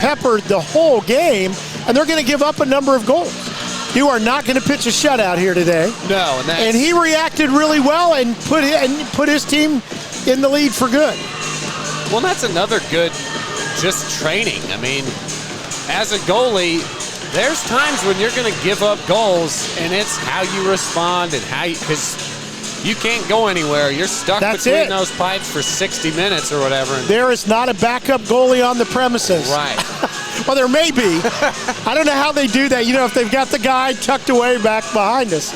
peppered the whole game, and they're going to give up a number of goals. You are not going to pitch a shutout here today. No, and he reacted really well and put his team in the lead for good. Well, that's another good just training. I mean, as a goalie, there's times when you're going to give up goals, and it's how you respond and how because you can't go anywhere. You're stuck between those pipes for 60 minutes or whatever. There is not a backup goalie on the premises. Right. Well, there may be. I don't know how they do that. You know, if they've got the guy tucked away back behind us.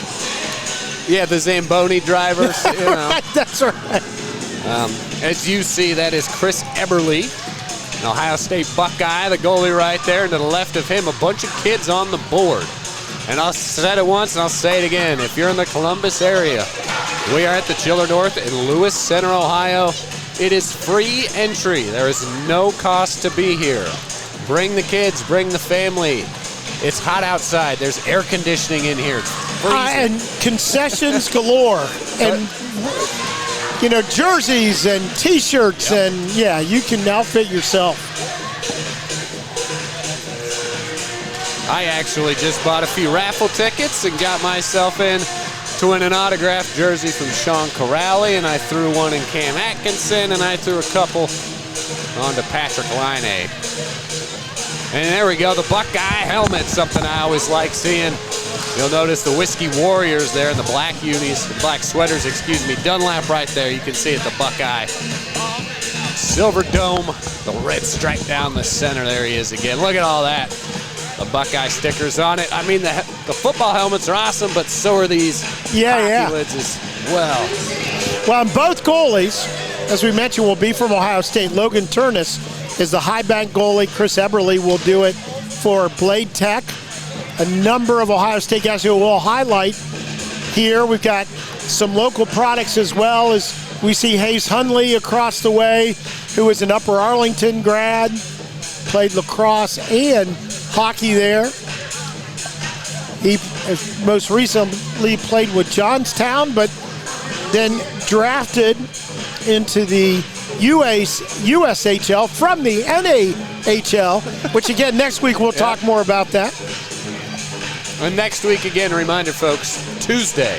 Yeah, the Zamboni drivers. You know. That's right. As you see, that is Chris Eberle, an Ohio State Buckeye, the goalie right there. And to the left of him, a bunch of kids on the board. And I'll say it once and I'll say it again. If you're in the Columbus area, we are at the Chiller North in Lewis Center, Ohio. It is free entry. There is no cost to be here. Bring the kids, bring the family. It's hot outside. There's air conditioning in here. It's freezing. And concessions galore. And, you know, jerseys and T-shirts. Yep. And, yeah, you can outfit yourself. I actually just bought a few raffle tickets and got myself in to win an autographed jersey from Sean Corrali, and I threw one in Cam Atkinson, and I threw a couple onto Patrick Laine. And there we go, the Buckeye helmet, something I always like seeing. You'll notice the Whiskey Warriors there in the black unis, the black sweaters, excuse me. Dunlap right there, you can see it, the Buckeye. Silver dome, the red stripe down the center. There he is again. Look at all that. The Buckeye stickers on it. I mean, the football helmets are awesome, but so are these hockey lids as well. Well, and both goalies, as we mentioned, will be from Ohio State. Logan Turnus is the High Bank goalie. Chris Eberle will do it for Bladetech. A number of Ohio State guys who we'll highlight here. We've got some local products as well, as we see Hayes Hunley across the way, who is an Upper Arlington grad, played lacrosse and hockey there. He most recently played with Johnstown, but then drafted into the USHL from the NAHL, which again, next week we'll talk more about that. And next week, again, reminder, folks, Tuesday,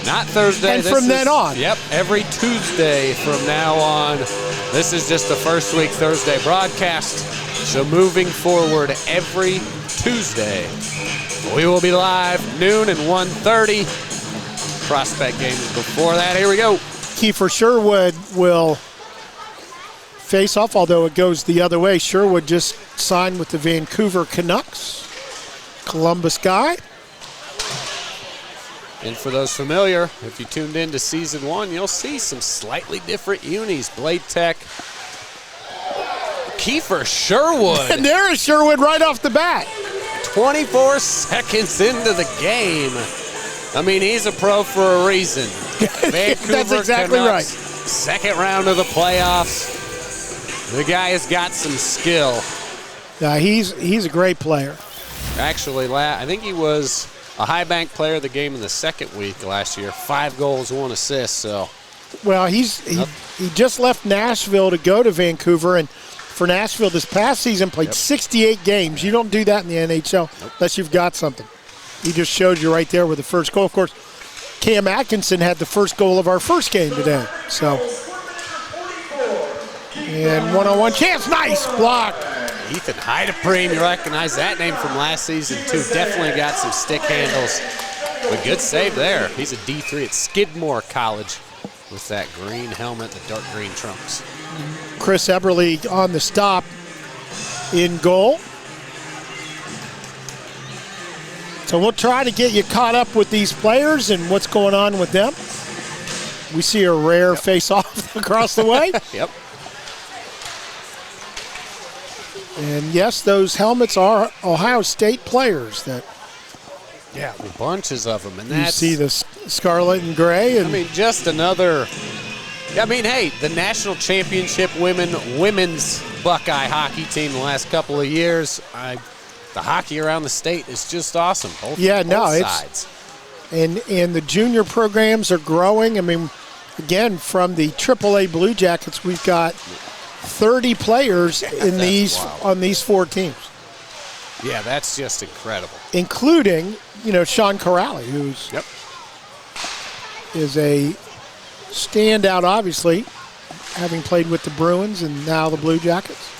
not Thursday. And from then on. Yep, every Tuesday from now on. This is just the first week Thursday broadcast. So moving forward, every Tuesday, we will be live noon and 1:30. Prospect games before that. Here we go. Kiefer Sherwood will face off, although it goes the other way. Sherwood just signed with the Vancouver Canucks. Columbus guy. And for those familiar, if you tuned into season 1, you'll see some slightly different unis. Bladetech, Kiefer Sherwood. And there is Sherwood right off the bat. 24 seconds into the game. I mean, he's a pro for a reason. Vancouver That's exactly Canucks, right. Second round of the playoffs. The guy has got some skill. Yeah, he's a great player. Actually, I think he was a High Bank player of the game in the second week last year. 5 goals, 1 assist. So, well, he just left Nashville to go to Vancouver, and for Nashville this past season played 68 games. You don't do that in the NHL unless you've got something. He just showed you right there with the first goal. Of course, Cam Atkinson had the first goal of our first game today. So, and one-on-one chance, nice block. Ethan Heidepreen, you recognize that name from last season too. Definitely got some stick handles. A good save there. He's a D3 at Skidmore College with that green helmet, the dark green trunks. Chris Eberle on the stop in goal. So we'll try to get you caught up with these players and what's going on with them. We see a rare face-off across the way. Yep. And yes, those helmets are Ohio State players. Yeah, bunches of them. And you see the scarlet and gray. And I mean, just another. I mean, hey, the national championship women's Buckeye hockey team the last couple of years. The hockey around the state is just awesome. Both sides. And the junior programs are growing. I mean, again, from the AAA Blue Jackets, we've got 30 players in on these 4 teams. Yeah, that's just incredible. Including, Sean Corrali, who's is a standout, obviously, having played with the Bruins and now the Blue Jackets.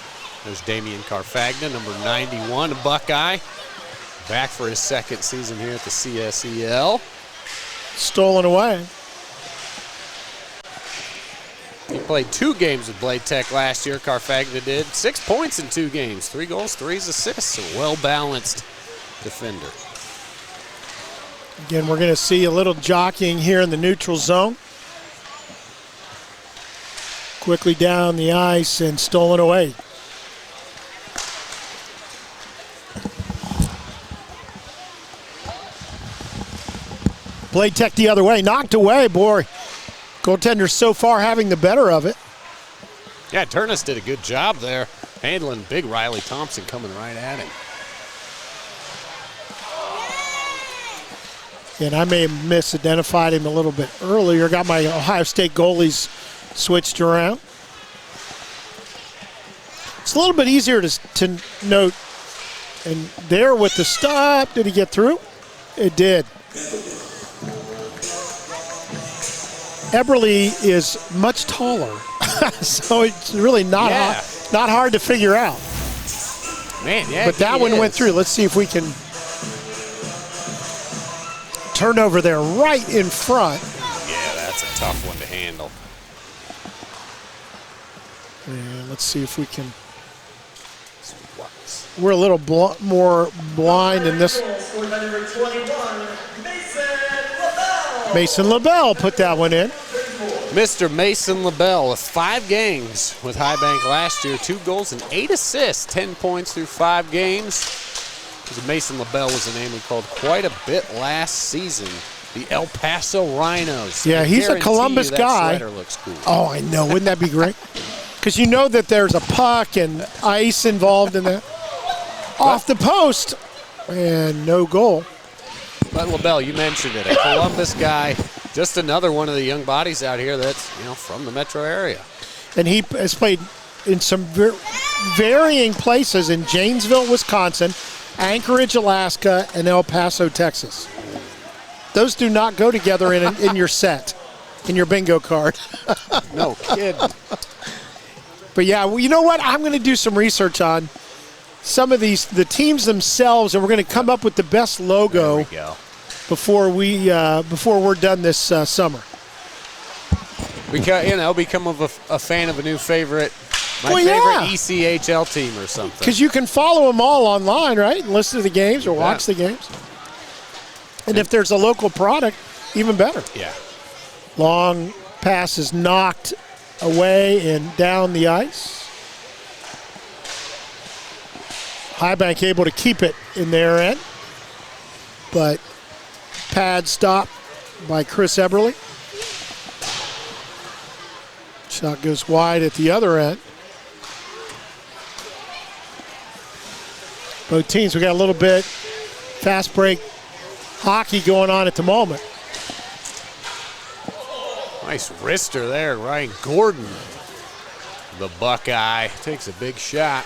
There's Damian Carfagna, number 91, a Buckeye. Back for his second season here at the CSEL. Stolen away. He played 2 games with Bladetech last year, Carfagna did. 6 points in 2 games, 3 goals, 3 assists. A well-balanced defender. Again, we're going to see a little jockeying here in the neutral zone. Quickly down the ice and stolen away. Bladetech the other way, knocked away, boy. Goaltender so far having the better of it. Yeah, Turnus did a good job there, handling big Riley Thompson coming right at him. And I may have misidentified him a little bit earlier. Got my Ohio State goalies switched around. It's a little bit easier to note. And there with the stop, did he get through? It did. Eberle is much taller, so it's really not hard to figure out. Man, yeah. But that one went through. Let's see if we can turn over there right in front. Yeah, that's a tough one to handle. And let's see if we can. We're a little more blind in this. Mason LeBel put that one in. Mr. Mason LeBel with 5 games with High Bank last year, 2 goals and 8 assists, 10 points through 5 games. Mason LeBel was a name we called quite a bit last season. The El Paso Rhinos. Yeah, he's a Columbus guy. That sweater looks cool. Oh, I know. Wouldn't that be great? Because you know that there's a puck and ice involved in that. Off the post, and no goal. But LeBel, you mentioned it, a Columbus guy, just another one of the young bodies out here that's from the metro area. And he has played in some varying places in Janesville, Wisconsin, Anchorage, Alaska, and El Paso, Texas. Those do not go together in your set, in your bingo card. No kidding. But yeah, well, you know what? I'm going to do some research on some of the teams themselves, and we're going to come up with the best logo before we're done this summer. Become a fan of a new favorite. Favorite ECHL team or something. Because you can follow them all online, right? And listen to the games or watch the games. And if there's a local product, even better. Yeah. Long pass is knocked away and down the ice. High Bank able to keep it in their end. But pad stop by Chris Eberle. Shot goes wide at the other end. Both teams, we got a little bit fast break hockey going on at the moment. Nice wrister there, Ryan Gordon. The Buckeye takes a big shot.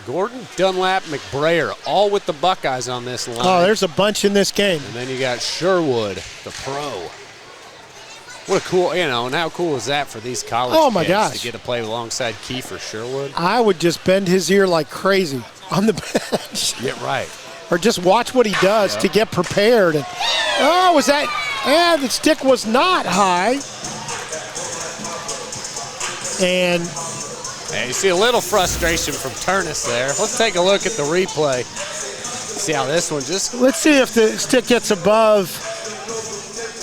Gordon, Dunlap, McBrayer, all with the Buckeyes on this line. Oh, there's a bunch in this game. And then you got Sherwood, the pro. What a cool, and how cool is that for these college kids to get to play alongside Kiefer, Sherwood? I would just bend his ear like crazy on the bench. Yeah, right. Or just watch what he does to get prepared. And was that? The stick was not high. And you see a little frustration from Turnus there. Let's take a look at the replay. See how this one just... Let's see if the stick gets above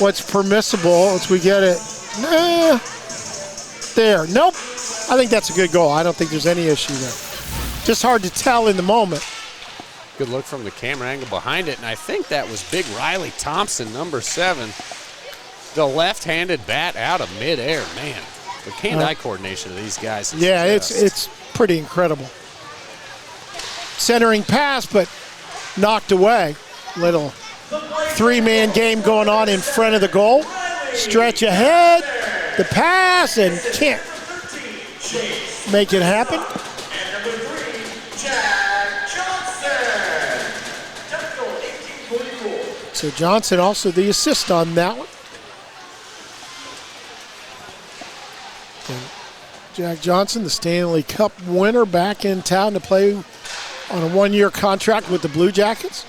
what's permissible as we get it. There. Nope. I think that's a good goal. I don't think there's any issue there. Just hard to tell in the moment. Good look from the camera angle behind it, and I think that was big Riley Thompson, number 7. The left-handed bat out of midair. Man, the hand-eye coordination of these guys is it's pretty incredible. Centering pass, but knocked away. Little 3-man game going on in front of the goal. Stretch ahead. the pass and can't make it happen. So Johnson also the assist on that one. And Jack Johnson, the Stanley Cup winner, back in town to play on a 1-year contract with the Blue Jackets.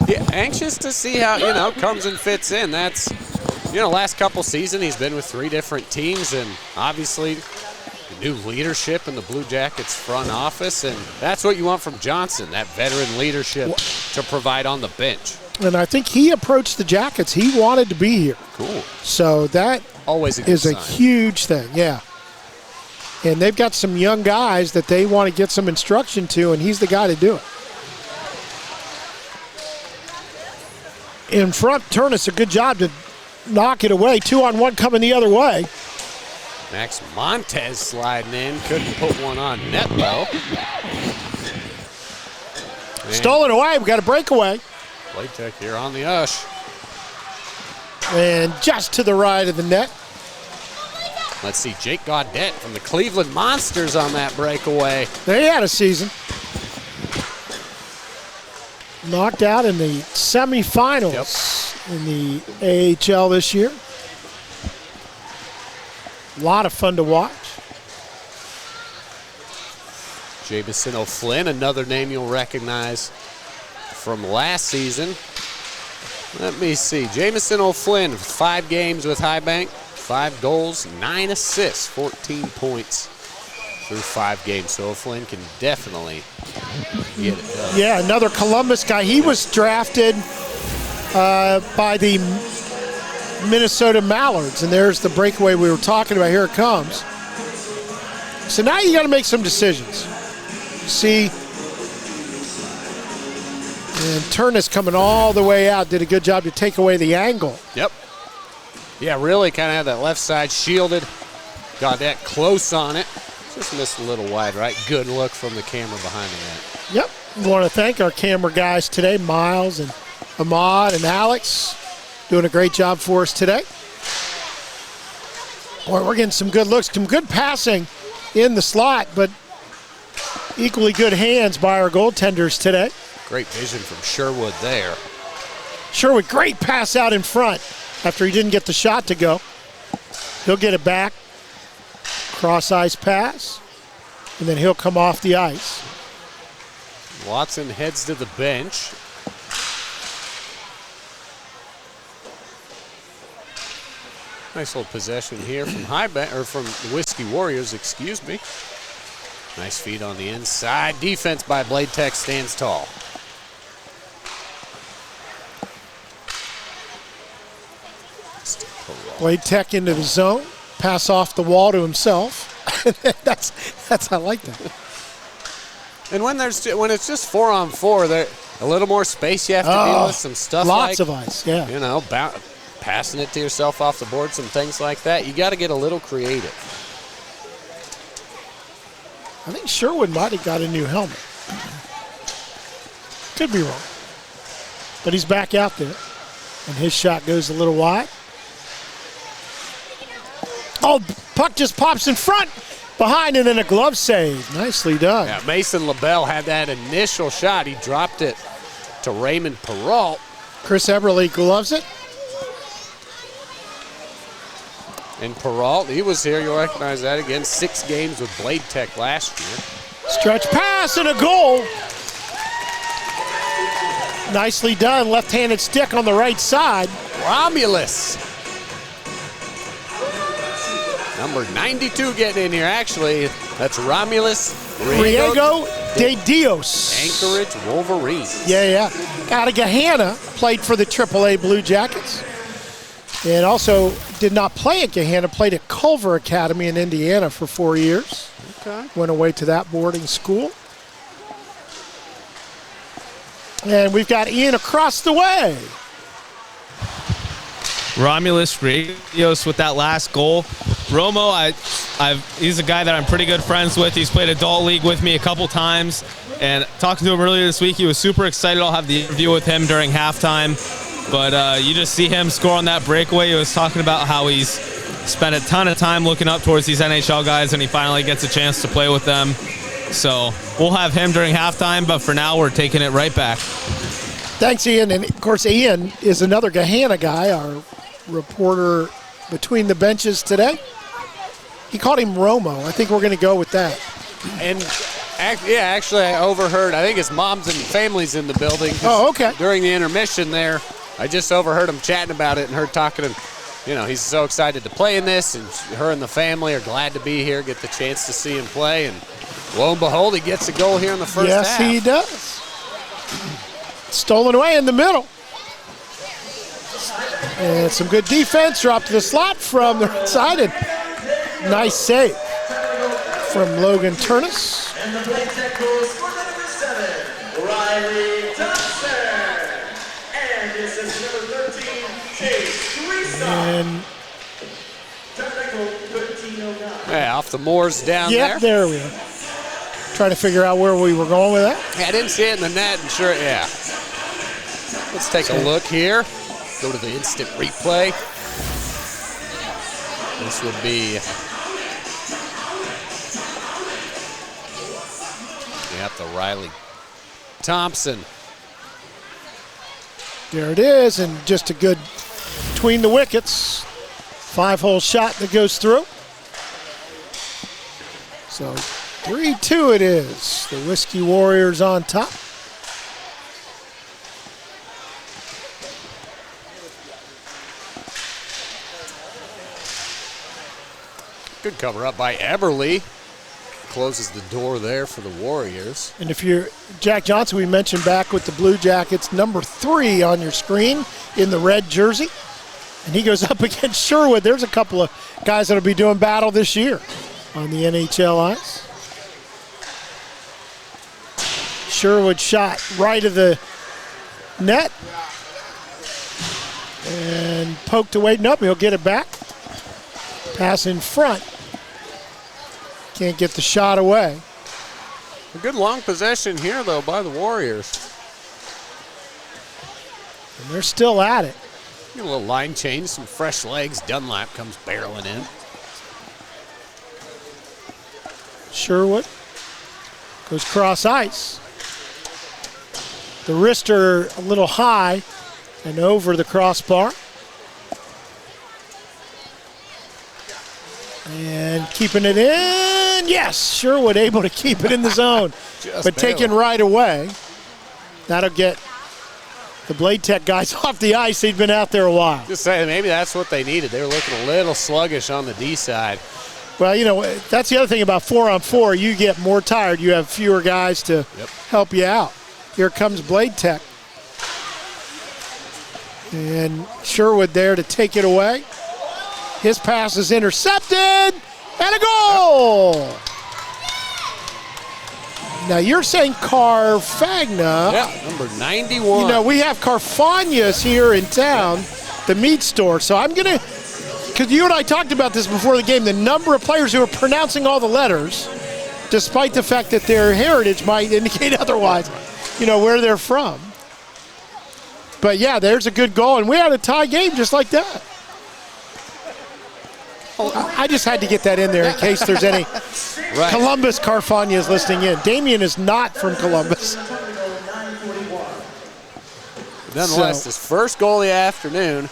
Yeah, anxious to see how, comes and fits in. That's, last couple seasons he's been with 3 different teams, and obviously new leadership in the Blue Jackets front office, and that's what you want from Johnson, that veteran leadership to provide on the bench. And I think he approached the Jackets. He wanted to be here. Cool. So that always is a huge thing, yeah. And they've got some young guys that they want to get some instruction to, and he's the guy to do it. In front, Turnus, a good job to knock it away. 2-on-1 coming the other way. Max Montes sliding in. Couldn't put one on net, though. Stolen away. We got a breakaway. Bladetech here on the ush. And just to the right of the net. Let's see, Jake Gaudette from the Cleveland Monsters on that breakaway. They had a season. Knocked out in the semifinals in the AHL this year. A lot of fun to watch. Jameson O'Flynn, another name you'll recognize from last season. Let me see. Jameson O'Flynn, 5 games with High Bank, 5 goals, 9 assists, 14 points through 5 games. So O'Flynn can definitely get it done. Yeah, another Columbus guy. He was drafted by the Minnesota Mallards, and there's the breakaway we were talking about. Here it comes. So now you got to make some decisions. See, and Turnus coming all the way out, did a good job to take away the angle. Yep. Yeah, really kind of had that left side shielded. Got that close on it. Just missed a little wide, right? Good look from the camera behind the net. Yep. We want to thank our camera guys today, Miles and Ahmad and Alex, doing a great job for us today. Boy, we're getting some good looks, some good passing in the slot, but equally good hands by our goaltenders today. Great vision from Sherwood there. Sherwood, great pass out in front after he didn't get the shot to go. He'll get it back. Cross ice pass, and then he'll come off the ice. Watson heads to the bench. Nice little possession here from from the Whiskey Warriors, excuse me. Nice feed on the inside. Defense by Bladetech stands tall. Bladetech into the zone. Pass off the wall to himself. I like that. And when it's just 4-on-4, there a little more space you have to deal with, some stuff lots of ice, yeah. Passing it to yourself off the board, some things like that. You got to get a little creative. I think Sherwood might have got a new helmet. Could be wrong. But he's back out there, and his shot goes a little wide. Oh, puck just pops in front, behind, and then a glove save. Nicely done. Yeah, Mason LeBel had that initial shot. He dropped it to Raymond Perrault. Chris Eberle gloves it. And Perrault, he was here. You'll recognize that again. 6 games with Bladetech last year. Stretch pass and a goal. Nicely done. Left-handed stick on the right side. Romulus. Number 92 getting in here. Actually, that's Romulus Riego de Dios. Anchorage Wolverines. Yeah. Out of Gahanna, played for the AAA Blue Jackets. And also did not play at Gahanna, played at Culver Academy in Indiana for 4 years. Okay. Went away to that boarding school. And we've got Ian across the way. Romulus Dios with that last goal. Romo, he's a guy that I'm pretty good friends with. He's played adult league with me a couple times. And talking to him earlier this week, he was super excited. I'll have the interview with him during halftime. But you just see him score on that breakaway. He was talking about how he's spent a ton of time looking up towards these NHL guys, and he finally gets a chance to play with them. So we'll have him during halftime, but for now we're taking it right back. Thanks, Ian. And, of course, Ian is another Gahanna guy, our reporter between the benches today. He called him Romo. I think we're going to go with that. And, actually, I overheard, I think his mom's and family's in the building. Oh, okay. During the intermission there, I just overheard him chatting about it and her talking to him. He's so excited to play in this, and her and the family are glad to be here, get the chance to see him play. And lo and behold, he gets a goal here in the first half. Yes, he does. Stolen away in the middle. And some good defense. Drop to the slot from the right side. And nice save from Logan Turnus. And the Bladetech goal scored by number 7, Riley Thompson. And this is number 13, Chase Chrisi. And Technical 1309. Yeah, off the moors down yeah, there. there we are. Trying to figure out where we were going with that. Yeah, I didn't see it in the net, and sure, yeah. Let's take a look here. Go to the instant replay. This would be, the Riley Thompson. There it is, and just a good between the wickets. 5-hole shot that goes through. So 3-2 it is. The Whiskey Warriors on top. Good cover up by Eberle. Closes the door there for the Warriors. And if you're Jack Johnson, we mentioned back with the Blue Jackets, number 3 on your screen in the red jersey. And he goes up against Sherwood. There's a couple of guys that will be doing battle this year on the NHL ice. Sherwood shot right of the net. And poked away. Nope, he'll get it back. Pass in front. Can't get the shot away. A good long possession here, though, by the Warriors. And they're still at it. A little line change, some fresh legs. Dunlap comes barreling in. Sherwood goes cross ice. The wrists are a little high and over the crossbar. And keeping it in. Yes, Sherwood able to keep it in the zone. But taken right away. That'll get the Bladetech guys off the ice. They've been out there a while. Just saying, maybe that's what they needed. They were looking a little sluggish on the D side. Well, that's the other thing about 4-on-4. You get more tired. You have fewer guys to help you out. Here comes Bladetech. And Sherwood there to take it away. His pass is intercepted, and a goal! Now you're saying Carfagna. Yeah, number 91. We have Carfagnas here in town, the meat store. So I'm going to, because you and I talked about this before the game, the number of players who are pronouncing all the letters, despite the fact that their heritage might indicate otherwise, where they're from. But yeah, there's a good goal, and we had a tie game just like that. I just had to get that in there in case there's any Columbus Carfagnas listening in. Damien is not from Columbus. Nonetheless, his first goal of the afternoon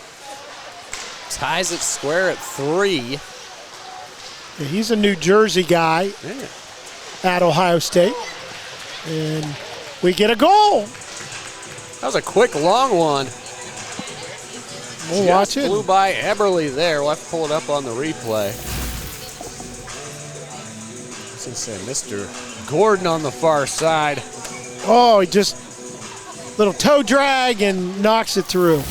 ties it square at 3. Yeah, he's a New Jersey guy at Ohio State. And we get a goal. That was a quick, long one. We'll watch it. Flew by Eberle there. We'll have to pull it up on the replay. Since Mr. Gordon on the far side. Oh, he just little toe drag and knocks it through.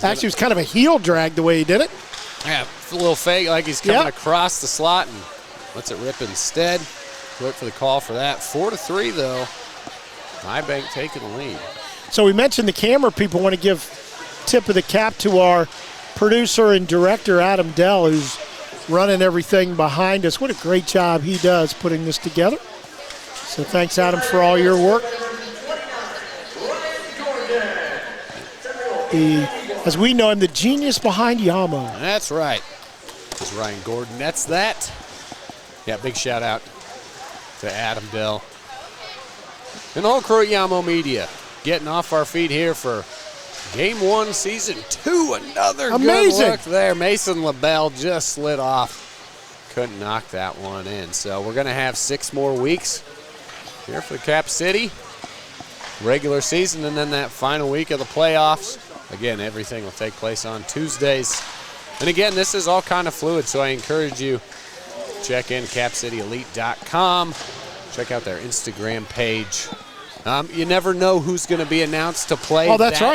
Actually, it was kind of a heel drag the way he did it. Yeah, a little fake, like he's coming across the slot and lets it rip instead. Wait for the call for that. 4-3 though. High Bank taking the lead. So we mentioned the camera people. Want to give tip of the cap to our producer and director, Adam Dell, who's running everything behind us. What a great job he does putting this together. So thanks, Adam, for all your work. As we know him, the genius behind Yamo. That's right. as Ryan Gordon nets that. Yeah, big shout out to Adam Dell and the whole crew at Yamo Media. Getting off our feet here for Game 1, Season 2. Another Amazing. good look there. Mason LeBel just slid off. Couldn't knock that one in. So we're going to have 6 more weeks here for the Cap City regular season, and then that final week of the playoffs. Again, everything will take place on Tuesdays. And again, this is all kind of fluid, so I encourage you to check in capcityelite.com. Check out their Instagram page. You never know who's going to be announced to play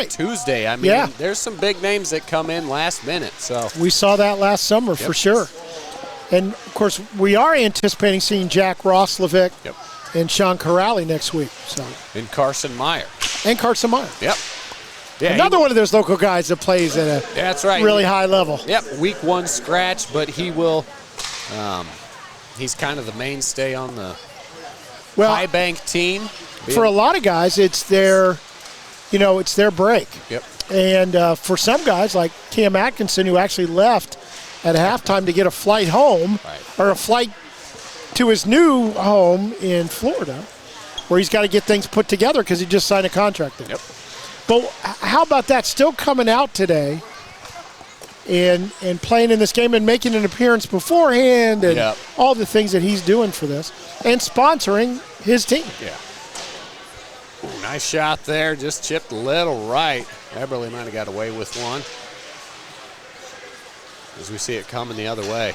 Tuesday. I mean, there's some big names that come in last minute. So we saw that last summer for sure. And, of course, we are anticipating seeing Jack Roslovic and Sean Corrali next week. So. And Carson Meyer. Yep. Yeah, another one of those local guys that plays at a really high level. Yep, week 1 scratch, but he will he's kind of the mainstay on the High Bank team. For a lot of guys, it's their break. Yep. And for some guys like Cam Atkinson, who actually left at halftime to get a flight home or a flight to his new home in Florida, where he's got to get things put together because he just signed a contract there. Yep. But how about that? Still coming out today and playing in this game and making an appearance beforehand and all the things that he's doing for this and sponsoring his team. Yeah. Ooh, nice shot there. Just chipped a little right. Eberle might have got away with one. As we see it coming the other way.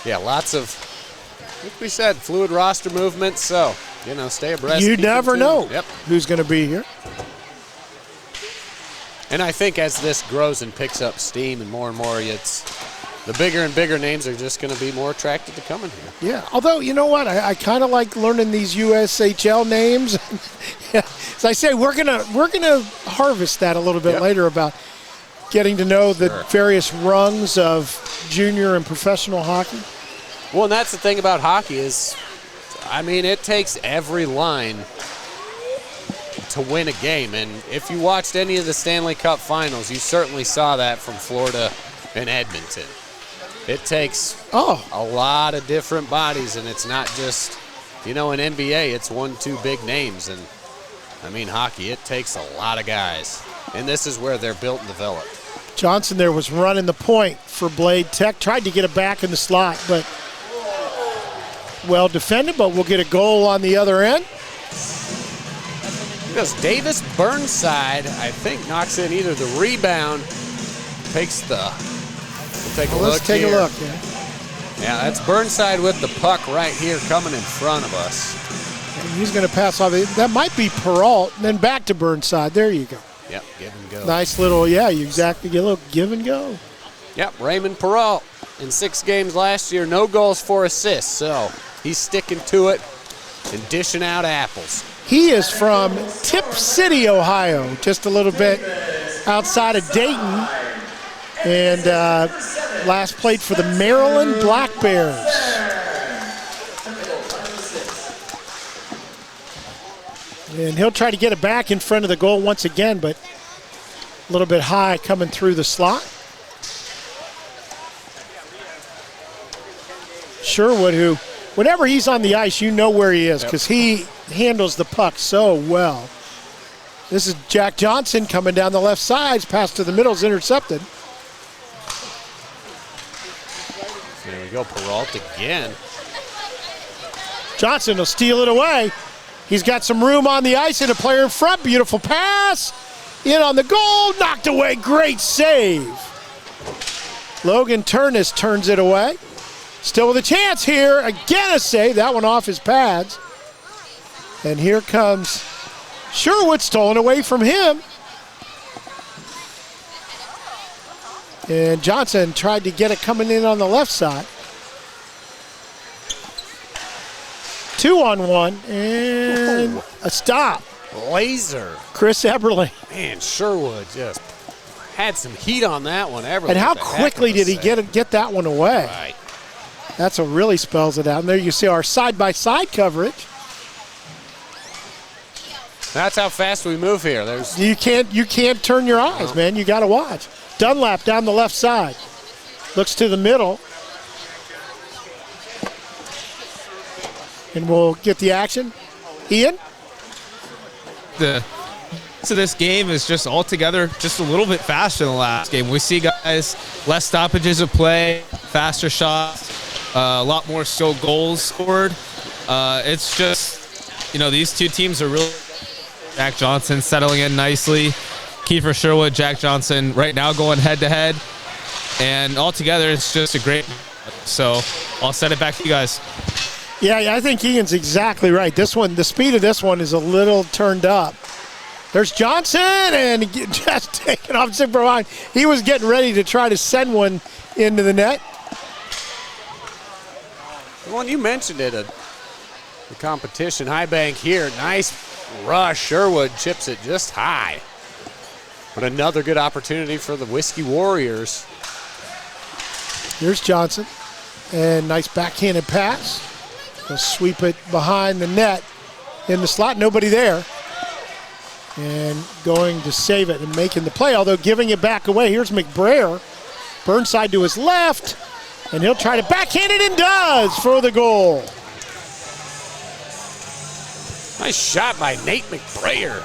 Yeah, lots of, like we said, fluid roster movement. So, stay abreast. You never know who's going to be here. And I think as this grows and picks up steam and more, it's the bigger and bigger names are just going to be more attracted to coming here. Yeah, although, you know what? I kind of like learning these USHL names. As I say, we're gonna harvest that a little bit later about getting to know the various rungs of junior and professional hockey. Well, and that's the thing about hockey is, it takes every line to win a game. And if you watched any of the Stanley Cup finals, you certainly saw that from Florida and Edmonton. It takes a lot of different bodies, and it's not just, in NBA, it's 1-2 big names. And, hockey, it takes a lot of guys. And this is where they're built and developed. Johnson there was running the point for Bladetech. Tried to get it back in the slot, but well defended, but we'll get a goal on the other end. Because Davis Burnside, I think, knocks in either the rebound, takes the... We'll take a look. Let's take a look. Yeah, that's Burnside with the puck right here coming in front of us. And he's going to pass off. That might be Perrault, and then back to Burnside. There you go. Yep, give and go. Nice little, you exactly get a little give and go. Yep, Raymond Perrault in 6 games last year, no goals, 4 assists. So he's sticking to it and dishing out apples. He is from Tip City, Ohio, just a little bit outside of Dayton, and last played for the Maryland Black Bears. And he'll try to get it back in front of the goal once again, but a little bit high coming through the slot. Sherwood, who, whenever he's on the ice, you know where he is because he handles the puck so well. This is Jack Johnson coming down the left side. Pass to the middle is intercepted. There we go, Perrault again. Johnson will steal it away. He's got some room on the ice and a player in front. Beautiful pass. In on the goal. Knocked away. Great save. Logan Turnus turns it away. Still with a chance here. Again a save. That one off his pads. And here comes Sherwood, stolen away from him. And Johnson tried to get it coming in on the left side. 2-on-1 and a stop. Laser. Chris Eberle. Man, Sherwood just had some heat on that one. Eberle, and how quickly did he get that one away? Right. That's what really spells it out. And there you see our side-by-side coverage. That's how fast we move here. You can't turn your eyes, man. You got to watch. Dunlap down the left side. Looks to the middle. And we'll get the action. Ian? So this game is just altogether just a little bit faster than the last game. We see guys, less stoppages of play, faster shots, a lot more still goals scored. It's just, these two teams are really Jack Johnson settling in nicely. Kiefer, Sherwood, Jack Johnson right now going head-to-head. And altogether, it's just a great. So I'll send it back to you guys. Yeah, I think Ian's exactly right. This one, the speed of this one is a little turned up. There's Johnson, and just taking off super line. He was getting ready to try to send one into the net. Well, you mentioned it, the competition. High Bank here, nice rush. Sherwood chips it just high. But another good opportunity for the Whiskey Warriors. Here's Johnson, and nice backhanded pass. They'll sweep it behind the net in the slot. Nobody there. And going to save it and making the play, although giving it back away. Here's McBrayer. Burnside to his left, and he'll try to backhand it and does for the goal. Nice shot by Nate McBrayer,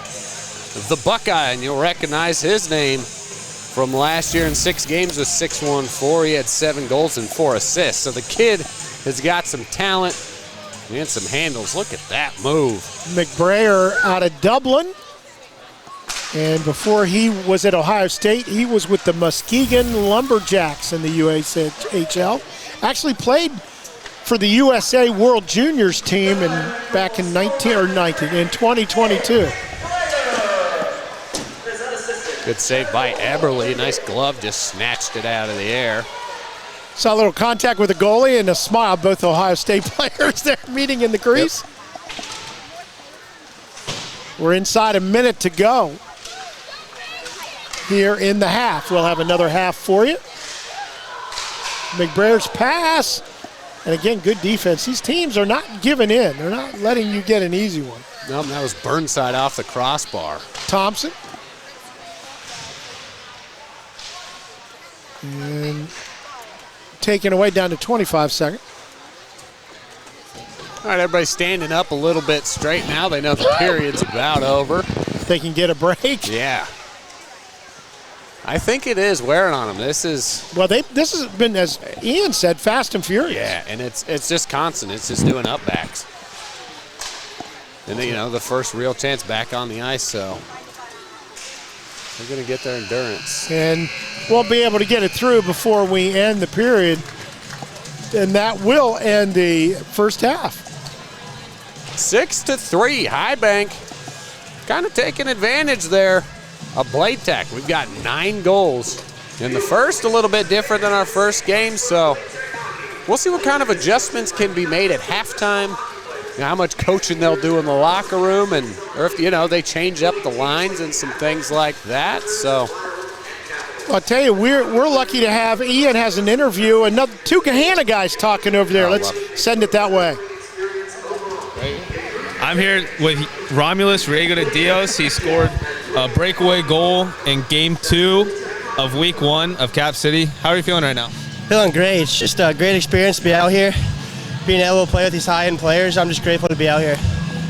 the Buckeye, and you'll recognize his name from last year in 6 games with 6-1-4. He had 7 goals and 4 assists. So the kid has got some talent and some handles. Look at that move. McBrayer out of Dublin. And before he was at Ohio State, he was with the Muskegon Lumberjacks in the USHL. Actually played for the USA World Juniors team back in 2022. Good save by Eberle. Nice glove, just snatched it out of the air. Saw a little contact with the goalie and a smile. Both Ohio State players there meeting in the crease. Yep. We're inside a minute to go here in the half. We'll have another half for you. McBrayer's pass. And again, good defense. These teams are not giving in. They're not letting you get an easy one. No, that was Burnside off the crossbar. Thompson. And taken away down to 25 seconds. All right, everybody's standing up a little bit straight now. They know the period's about over. They can get a break. Yeah. I think it is wearing on them. This has been, as Ian said, fast and furious. Yeah, and it's just constant. It's just doing upbacks. And the first real chance back on the ice, so they're going to get their endurance. And we'll be able to get it through before we end the period, and that will end the first half. 6-3, High Bank kind of taking advantage there of Bladetech. We've got 9 goals in the first, a little bit different than our first game, so we'll see what kind of adjustments can be made at halftime, how much coaching they'll do in the locker room, and or if they change up the lines and some things like that. So I'll tell you, we're lucky to have Ian has an interview, another 2 Gahanna guys talking over there. Let's send it that way. I'm here with Romulus, Riego to Dios. He scored a breakaway goal in Game 2 of Week 1 of Cap City. How are you feeling right now? Feeling great. It's just a great experience to be out here, being able to play with these high-end players. I'm just grateful to be out here.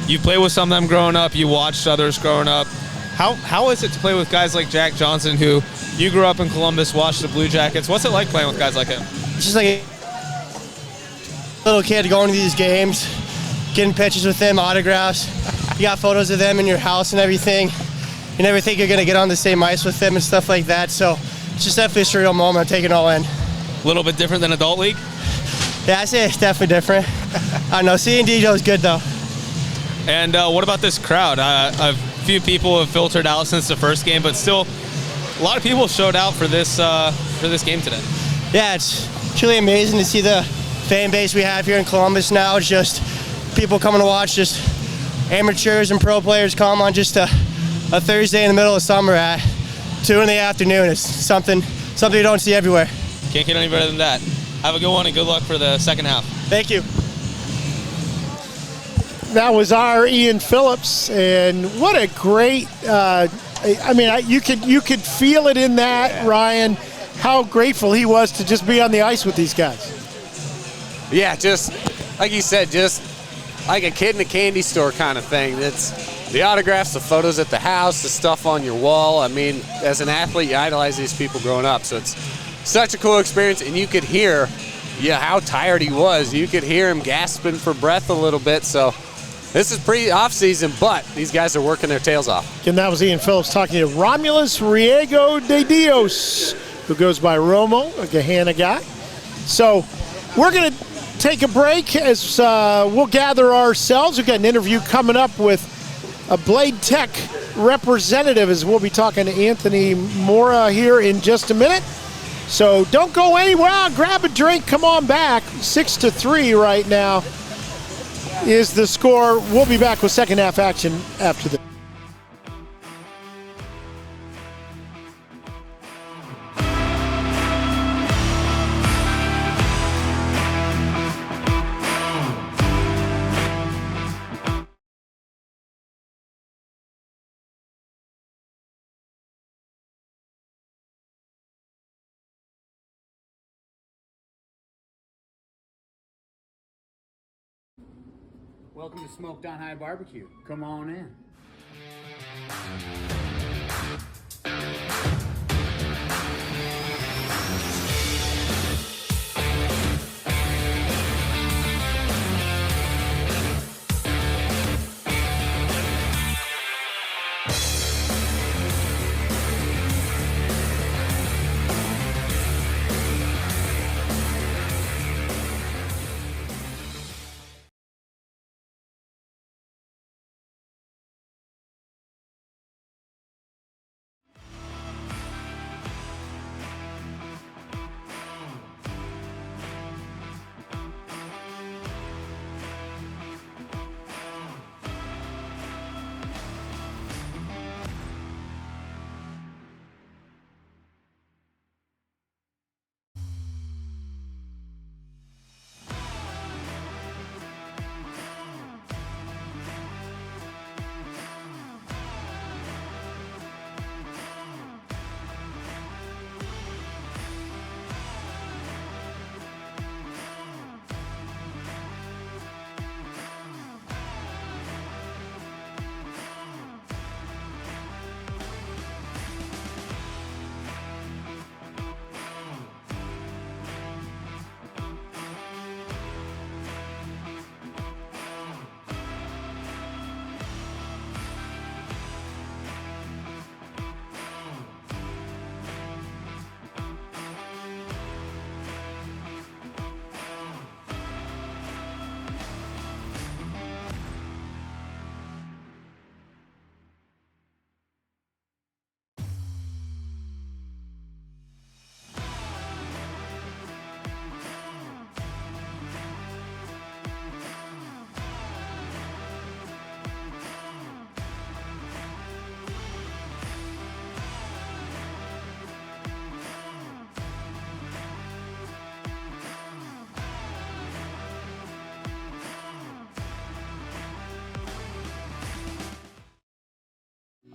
You played with some of them growing up. You watched others growing up. How is it to play with guys like Jack Johnson, who you grew up in Columbus, watched the Blue Jackets? What's it like playing with guys like him? It's just like a little kid going to these games, getting pictures with them, autographs. You got photos of them in your house and everything. You never think you're going to get on the same ice with them and stuff like that. So it's just definitely a surreal moment. I'm taking it all in. A little bit different than Adult League? Yeah, I'd say it's definitely different. I know, seeing DJ is good, though. And what about this crowd? A few people have filtered out since the first game, but still a lot of people showed out for this game today. Yeah, it's truly amazing to see the fan base we have here in Columbus now. It's just people coming to watch, just amateurs and pro players come on just a Thursday in the middle of summer at 2 in the afternoon. It's something you don't see everywhere. Can't get any better than that. Have a good one and good luck for the second half. Thank you. That was our Ian Phillips, and what a great I mean, you could feel it in that, Ryan, how grateful he was to just be on the ice with these guys. Yeah, just like you said, just like a kid in a candy store kind of thing. It's the autographs, the photos at the house, the stuff on your wall. I mean, as an athlete, you idolize these people growing up, so it's such a cool experience. And you could hear, how tired he was. You could hear him gasping for breath a little bit. So this is pre-off season, but these guys are working their tails off. And that was Ian Phillips talking to Romulus Riego de Dios, who goes by Romo, a Gahanna guy. So we're going to take a break as we'll gather ourselves. We've got an interview coming up with a Bladetech representative, as we'll be talking to Anthony Mora here in just a minute. So don't go anywhere. Grab a drink. Come on back. 6-3 right now is the score. We'll be back with second half action after this. Welcome to Smoked on High Barbecue. Come on in.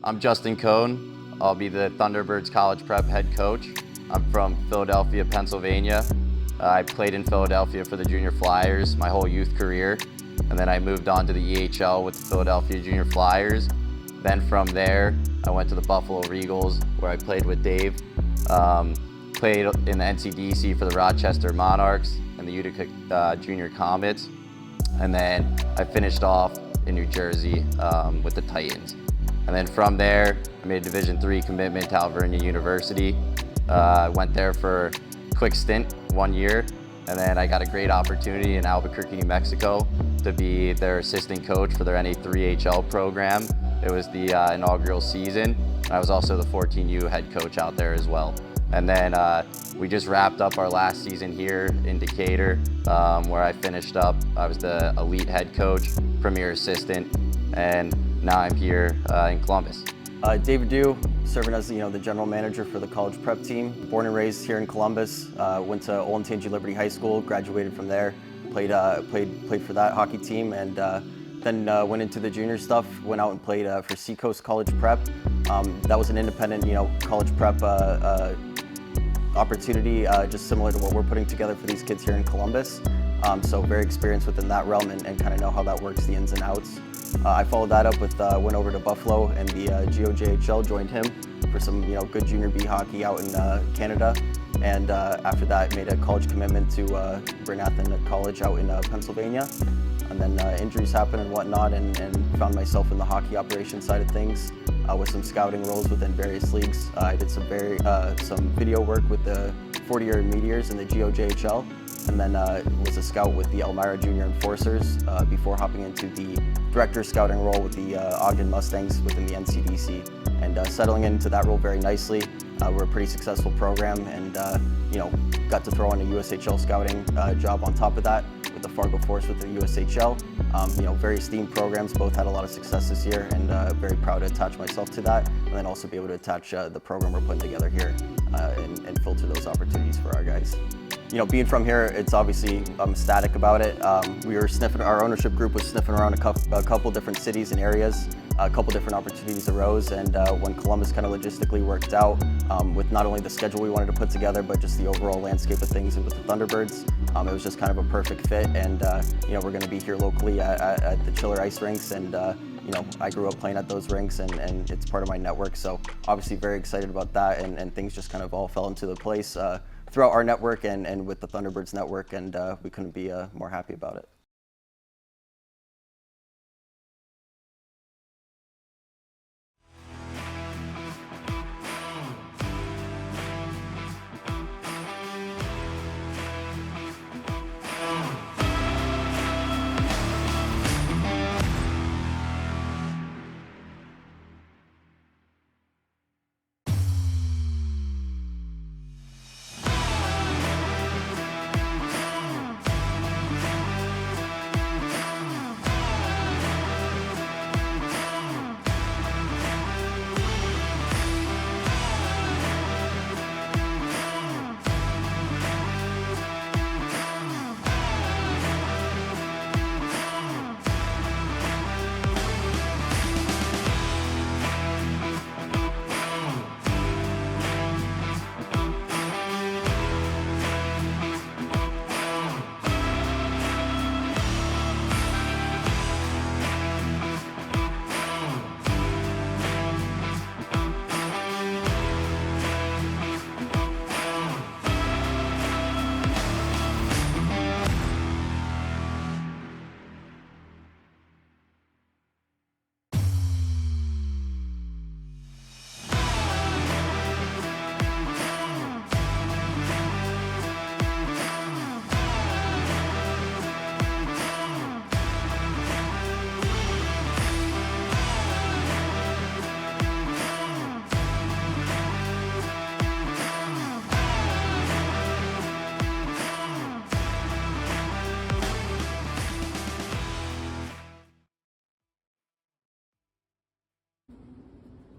I'm Justin Cohn. I'll be the Thunderbirds College Prep head coach. I'm from Philadelphia, Pennsylvania. I played in Philadelphia for the Junior Flyers my whole youth career, and then I moved on to the EHL with the Philadelphia Junior Flyers. Then from there, I went to the Buffalo Regals, where I played with Dave. Played in the NCDC for the Rochester Monarchs and the Utica Junior Comets. And then I finished off in New Jersey with the Titans. And then from there, I made a Division III commitment to Alvernia University. I went there for a quick stint, 1 year, and then I got a great opportunity in Albuquerque, New Mexico to be their assistant coach for their NA3HL program. It was the inaugural season. I was also the 14U head coach out there as well. And then we just wrapped up our last season here in Decatur, where I finished up. I was the elite head coach, premier assistant, and now I'm here in Columbus. David Dew, serving as the general manager for the college prep team. Born and raised here in Columbus. Went to Olentangy Liberty High School, graduated from there. Played for that hockey team, and Then went into the junior stuff, went out and played for Seacoast College Prep. That was an independent, college prep opportunity, just similar to what we're putting together for these kids here in Columbus. So very experienced within that realm and kind of know how that works, the ins and outs. I followed that up with, went over to Buffalo and the GOJHL, joined him for some, good junior B hockey out in Canada. And after that, made a college commitment to Bernathen College out in Pennsylvania. And then injuries happened and whatnot, and found myself in the hockey operations side of things with some scouting roles within various leagues. I did some video work with the 40-year Meteors in the GOJHL, and then was a scout with the Elmira Junior Enforcers before hopping into the director scouting role with the Ogden Mustangs within the NCDC, and settling into that role very nicely. We're a pretty successful program, and got to throw in a USHL scouting job on top of that with the Fargo Force with the USHL. Very esteemed programs, both had a lot of success this year, and very proud to attach myself to that, and then also be able to attach the program we're putting together here and filter those opportunities for our guys. Being from here, it's obviously, I'm ecstatic about it. We were our ownership group was sniffing around a couple different cities and areas. A couple different opportunities arose, and when Columbus kind of logistically worked out with not only the schedule we wanted to put together, but just the overall landscape of things and with the Thunderbirds, it was just kind of a perfect fit. And we're going to be here locally at the Chiller Ice Rinks, and I grew up playing at those rinks, and it's part of my network. So obviously very excited about that, and things just kind of all fell into the place throughout our network and with the Thunderbirds network, and we couldn't be more happy about it.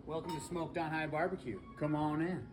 Welcome to Smoked on High Barbecue. Come on in.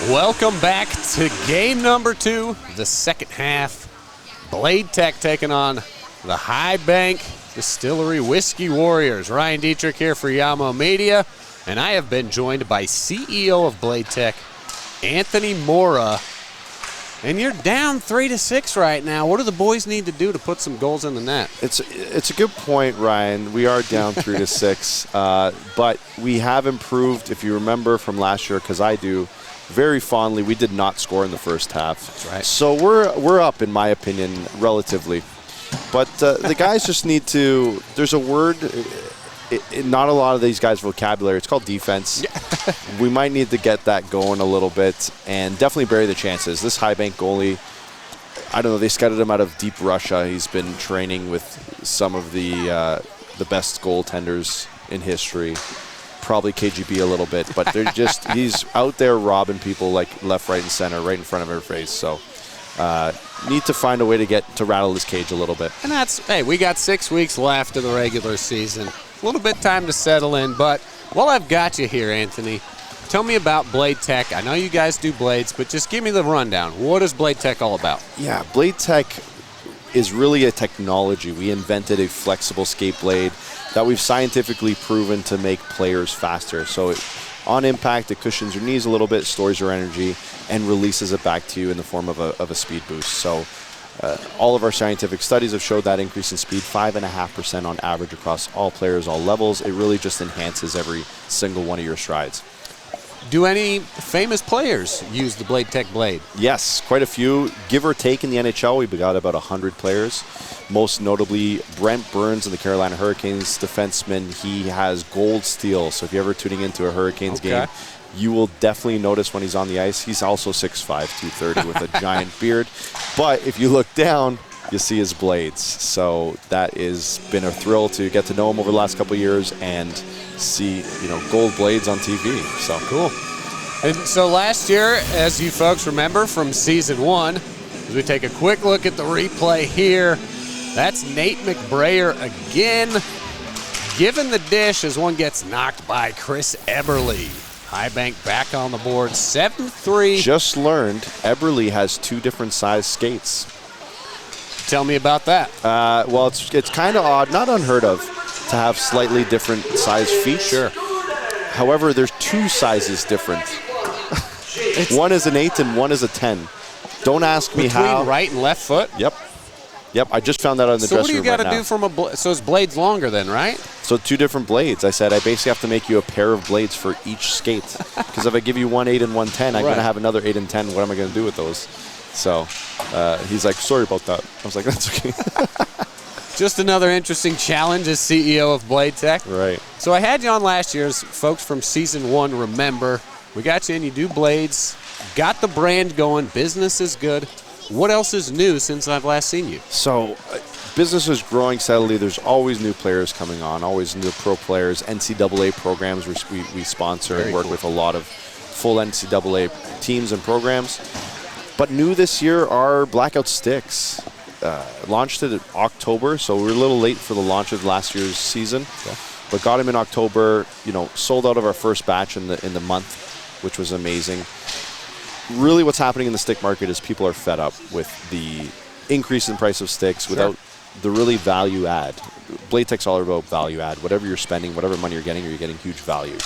Welcome back to game number 2, the second half. Bladetech taking on the High Bank Distillery Whiskey Warriors. Ryan Dietrich here for Yamo Media, and I have been joined by CEO of Bladetech, Anthony Mora. And you're down 3-6 right now. What do the boys need to do to put some goals in the net? It's a good point, Ryan. We are down 3-6, but we have improved. If you remember from last year, because I do, very fondly, we did not score in the first half. That's right. So we're up, in my opinion, relatively. But the guys just need to. There's a word. Not a lot of these guys' vocabulary. It's called defense. Yeah. We might need to get that going a little bit and definitely bury the chances. This High Bank goalie, I don't know, they scouted him out of deep Russia. He's been training with some of the best goaltenders in history. Probably KGB a little bit, but they're just, he's out there robbing people like left, right, and center, right in front of her face. So need to find a way to rattle his cage a little bit. And that's, hey, we got 6 weeks left of the regular season. A little bit time to settle in, but while I've got you here, Anthony, tell me about Bladetech. I know you guys do blades, but just give me the rundown. What is Bladetech all about? Yeah, Bladetech is really a technology. We invented a flexible skate blade that we've scientifically proven to make players faster. So on impact, it cushions your knees a little bit, stores your energy, and releases it back to you in the form of a speed boost. So all of our scientific studies have showed that increase in speed, 5.5% on average across all players, all levels. It really just enhances every single one of your strides. Do any famous players use the Bladetech blade? Yes, quite a few. Give or take in the NHL, we've got about 100 players. Most notably, Brent Burns in the Carolina Hurricanes defenseman. He has gold steel, so if you're ever tuning into a Hurricanes game, you will definitely notice when he's on the ice. He's also 6'5", 230 with a giant beard. But if you look down, you see his blades. So that has been a thrill to get to know him over the last couple of years and see, gold blades on TV. So cool. And so last year, as you folks remember from season 1, as we take a quick look at the replay here, that's Nate McBrayer again, given the dish as one gets knocked by Chris Eberle. High Bank back on the board, 7-3. Just learned Eberle has 2 different size skates. Tell me about that. Well, it's kind of odd, not unheard of, to have slightly different size feet. Sure. However, there's 2 sizes different. One is an 8 and one is a 10. Don't ask me how. Between right and left foot? Yep, I just found that on the dressing room right now. So what do you got to do from a blade? So his blade's longer then, right? So 2 different blades. I said I basically have to make you a pair of blades for each skate. Because if I give you one 8 and one 10, I'm going to have another 8 and 10. What am I going to do with those? So he's like, sorry about that. I was like, that's okay. Just another interesting challenge as CEO of Bladetech. Right. So I had you on last year's folks from season 1. Remember, we got you in, you do blades, got the brand going, business is good. What else is new since I've last seen you? So business is growing steadily. There's always new players coming on, always new pro players, NCAA programs we sponsor and work with a lot of full NCAA teams and programs. But new this year are blackout sticks. Launched it in October, so we're a little late for the launch of last year's season. Okay. But got him in October, sold out of our first batch in the month, which was amazing. Really what's happening in the stick market is people are fed up with the increase in price of sticks without the really value add. Bladetech's all about value add. Whatever you're spending, whatever money you're getting huge value.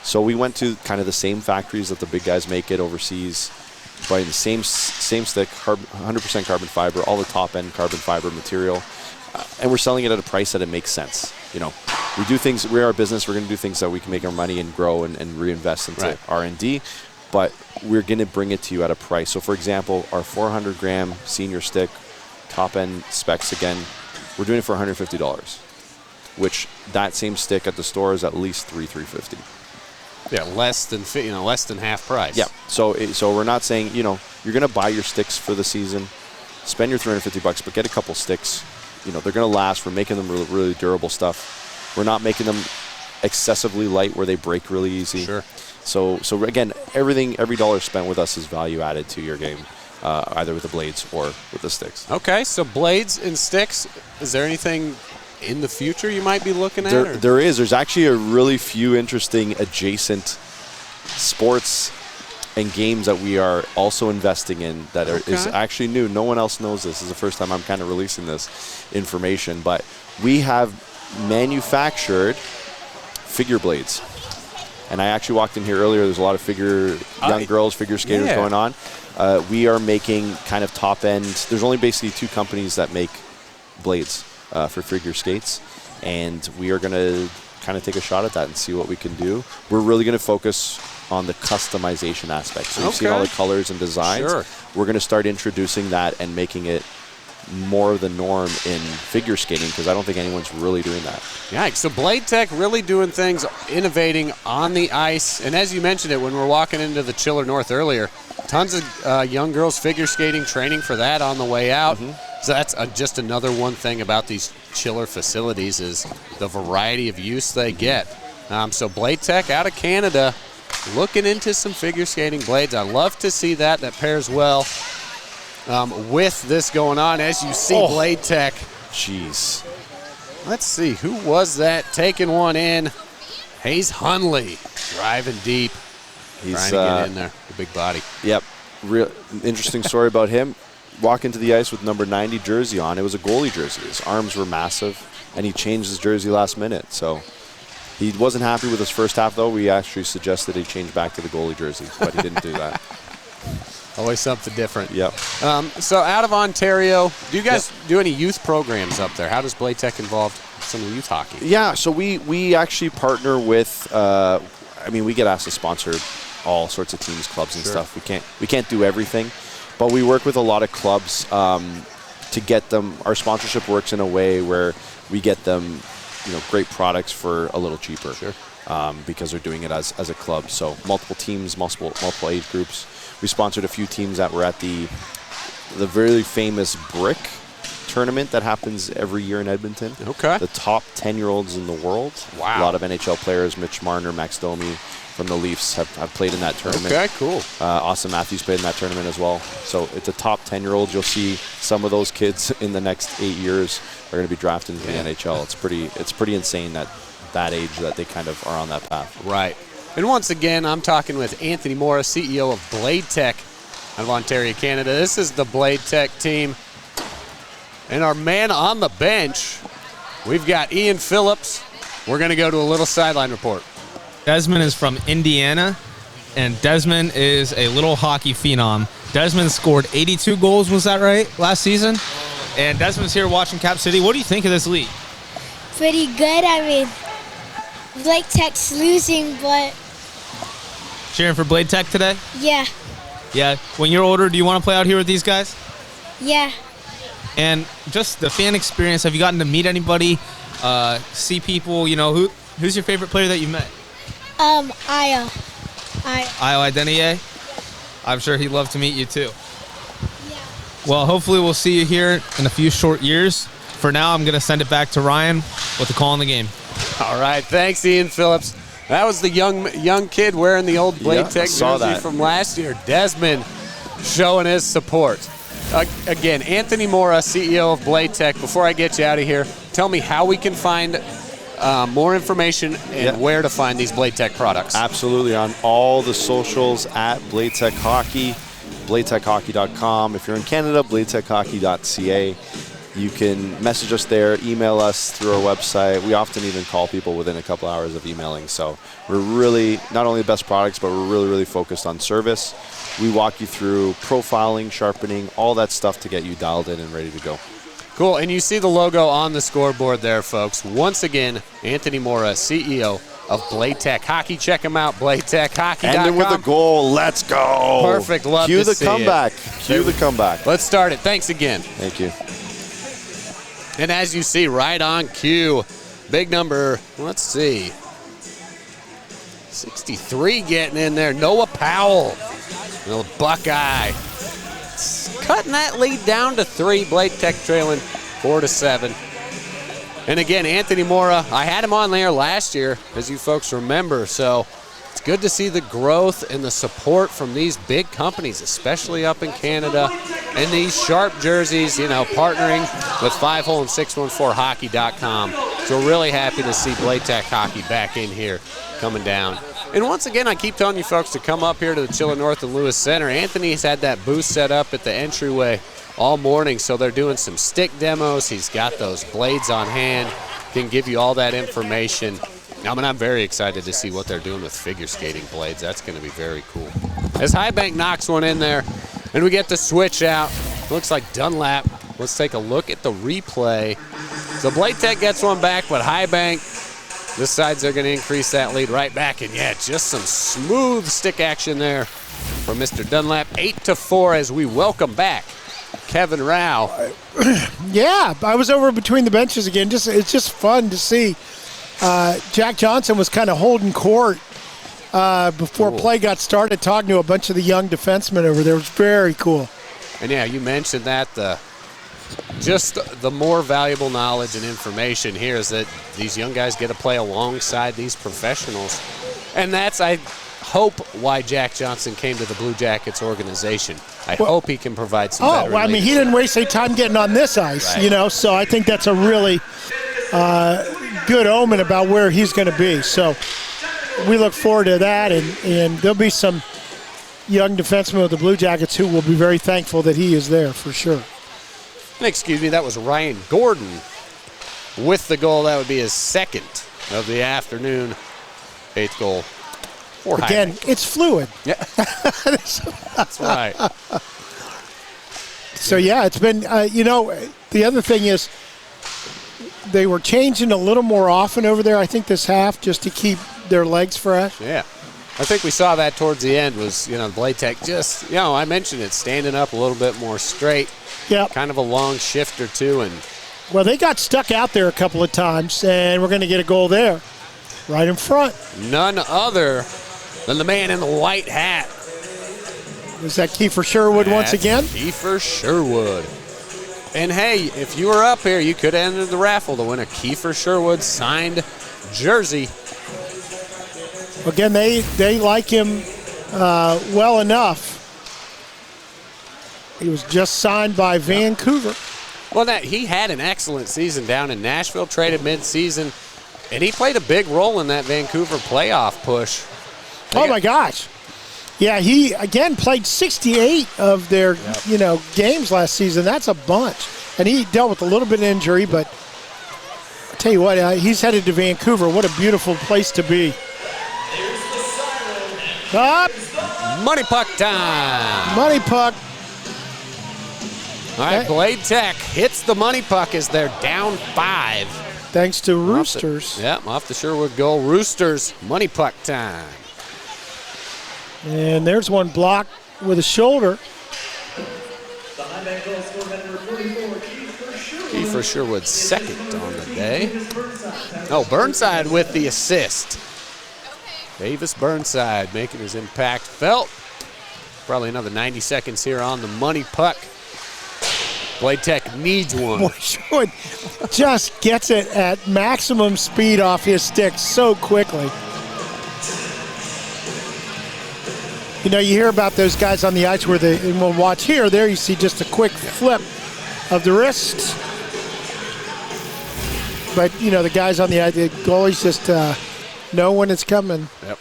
So we went to kind of the same factories that the big guys make it overseas, buying the same stick, 100% carbon fiber, all the top end carbon fiber material, and we're selling it at a price that it makes sense. We do things, we're our business, we're going to do things that we can make our money and grow and reinvest into R&D. But we're going to bring it to you at a price. So, for example, our 400-gram senior stick, top-end specs again, we're doing it for $150, which that same stick at the store is at least $350. Yeah, less than half price. Yeah. So we're not saying you're going to buy your sticks for the season, spend your $350, but get a couple sticks. They're going to last. We're making them really durable stuff. We're not making them excessively light where they break really easy. Sure. So again, every dollar spent with us is value added to your game, either with the blades or with the sticks. Okay, so blades and sticks. Is there anything in the future you might be looking at? There's actually a really few interesting adjacent sports and games that we are also investing in that is actually new. No one else knows this. This is the first time I'm kind of releasing this information. But we have manufactured figure blades. And I actually walked in here earlier. There's a lot of young girls, figure skaters going on. We are making kind of top end. There's only basically 2 companies that make blades for figure skates. And we are going to kind of take a shot at that and see what we can do. We're really going to focus on the customization aspect. So you've seen all the colors and designs. Sure. We're going to start introducing that and making it more of the norm in figure skating, because I don't think anyone's really doing that. Yikes. So Bladetech really doing things, innovating on the ice. And as you mentioned it when we were walking into the Chiller North earlier, tons of young girls figure skating, training for that on the way out. So that's just another one thing about these chiller facilities is the variety of use they get. So Bladetech out of Canada looking into some figure skating blades. I love to see that. That pairs well with this going on. As you see, Bladetech. Jeez. Let's see, who was that taking one in? Hayes Hunley driving deep. He's trying to get in there, the big body. Yep. Real interesting story about him. Walk into the ice with number 90 jersey on. It was a goalie jersey. His arms were massive, and he changed his jersey last minute. So he wasn't happy with his first half, though. We actually suggested he change back to the goalie jersey, but he didn't do that. Always something different. Yep. So out of Ontario, do you guys do any youth programs up there? How does Bladetech involved in some of the youth hockey? Yeah, so we actually partner with, we get asked to sponsor all sorts of teams, clubs and stuff. We can't do everything, but we work with a lot of clubs to get them. Our sponsorship works in a way where we get them, great products for a little cheaper. Sure. Because they're doing it as a club. So multiple teams, multiple age groups. We sponsored a few teams that were at the very famous Brick tournament that happens every year in Edmonton. Okay. The top 10-year-olds in the world. Wow. A lot of NHL players, Mitch Marner, Max Domi from the Leafs have played in that tournament. Okay, cool. Austin Matthews played in that tournament as well. So it's a top 10-year-olds. You'll see some of those kids in the next 8 years are going to be drafted into the NHL. It's pretty insane that age that they kind of are on that path. Right. And once again, I'm talking with Anthony Mora, CEO of Bladetech out of Ontario, Canada. This is the Bladetech team. And our man on the bench, we've got Ian Phillips. We're going to go to a little sideline report. Desmond is from Indiana, and Desmond is a little hockey phenom. Desmond scored 82 goals, was that right, last season? And Desmond's here watching Cap City. What do you think of this league? Pretty good. I mean, Bladetech's losing, but... Cheering for Bladetech today? Yeah. Yeah. When you're older, do you want to play out here with these guys? Yeah. And just the fan experience, have you gotten to meet anybody, see people, who's your favorite player that you've met? Io Identier? I'm sure he'd love to meet you too. Yeah. Well, hopefully we'll see you here in a few short years. For now, I'm going to send it back to Ryan with the call in the game. All right, thanks, Ian Phillips. That was the young kid wearing the old Bladetech jersey from last year. Desmond showing his support. Again, Anthony Mora, CEO of Bladetech. Before I get you out of here, tell me how we can find more information and where to find these Bladetech products. Absolutely, on all the socials at Bladetech Hockey, bladetechhockey.com. If you're in Canada, bladetechhockey.ca. You can message us there, email us through our website. We often even call people within a couple hours of emailing. So we're really not only the best products, but we're really, really focused on service. We walk you through profiling, sharpening, all that stuff to get you dialed in and ready to go. Cool, and you see the logo on the scoreboard there, folks. Once again, Anthony Mora, CEO of Bladetech Hockey. Check him out, bladetechhockey.com. Ending with a goal. Let's go. Perfect. Love Cue to see the comeback. Cue the comeback. Let's start it. Thanks again. Thank you. And as you see, right on cue, big number, let's see, 63 getting in there. Noah Powell, little Buckeye. Cutting that lead down to 3. Bladetech trailing 4-7. And again, Anthony Mora, I had him on there last year, as you folks remember. So it's good to see the growth and the support from these big companies, especially up in Canada. And these sharp jerseys, partnering with 5-hole and 614hockey.com. So we're really happy to see Bladetech Hockey back in here, coming down And once again, I keep telling you folks to come up here to the Chiller North and Lewis Center. Anthony's had that booth set up at the entryway all morning, so they're doing some stick demos. He's got those blades on hand, can give you all that information. I mean, I'm very excited to see what they're doing with figure skating blades. That's going to be very cool. As High Bank knocks one in there, and we get the switch out. Looks like Dunlap. Let's take a look at the replay. So Bladetech gets one back, but High Bank, this side's they're going to increase that lead right back. And yeah, just some smooth stick action there from Mr. Dunlap. 8-4 as we welcome back Kevin Rao. Yeah, I was over between the benches again. It's just fun to see. Jack Johnson was kind of holding court before play got started, talking to a bunch of the young defensemen over there. It was very cool. And yeah, you mentioned that just the more valuable knowledge and information here is that these young guys get to play alongside these professionals. And that's, I hope, why Jack Johnson came to the Blue Jackets organization. I hope he can provide some better well, I mean, he didn't waste any time getting on this ice, right. you know, so I think that's a really good omen about where he's going to be. So we look forward to that, and there'll be some young defensemen with the Blue Jackets who will be very thankful that he is there for sure. And excuse me, that was Ryan Gordon with the goal. That would be his second of the afternoon. 8th goal for High Again, Bank. it's fluid. Yeah, that's right. So, yeah, it's been, the other thing is they were changing a little more often over there, I think, this half, just to keep their legs fresh. Yeah. I think we saw that towards the end was, Bladetech just, I mentioned it, standing up a little bit more straight. Yep. Kind of a long shift or two. And well, they got stuck out there a couple of times, and we're going to get a goal there right in front. None other than the man in the white hat. Is that Kiefer Sherwood once again? Kiefer Sherwood. And, hey, if you were up here, you could have entered the raffle to win a Kiefer Sherwood signed jersey. Again, they like him well enough. He was just signed by Vancouver. Well, he had an excellent season down in Nashville, traded mid-season, and he played a big role in that Vancouver playoff push. My gosh. Yeah, he, again, played 68 of their, games last season. That's a bunch. And he dealt with a little bit of injury, but I'll tell you what, he's headed to Vancouver. What a beautiful place to be. Up. Money puck time. Money puck. All right, Bladetech hits the money puck as they're down 5. Thanks to Roosters. Off the Sherwood goal. Roosters, money puck time. And there's one blocked with a shoulder. Kiefer Sherwood's second on the day. Burnside with the assist. Davis Burnside making his impact felt. Probably another 90 seconds here on the money puck. Bladetech needs one. Boy, Sherwood just gets it at maximum speed off his stick so quickly. You hear about those guys on the ice where and we'll watch here. There you see just a quick flip of the wrist. But, the guys on the ice, the goalies just know when it's coming. Yep.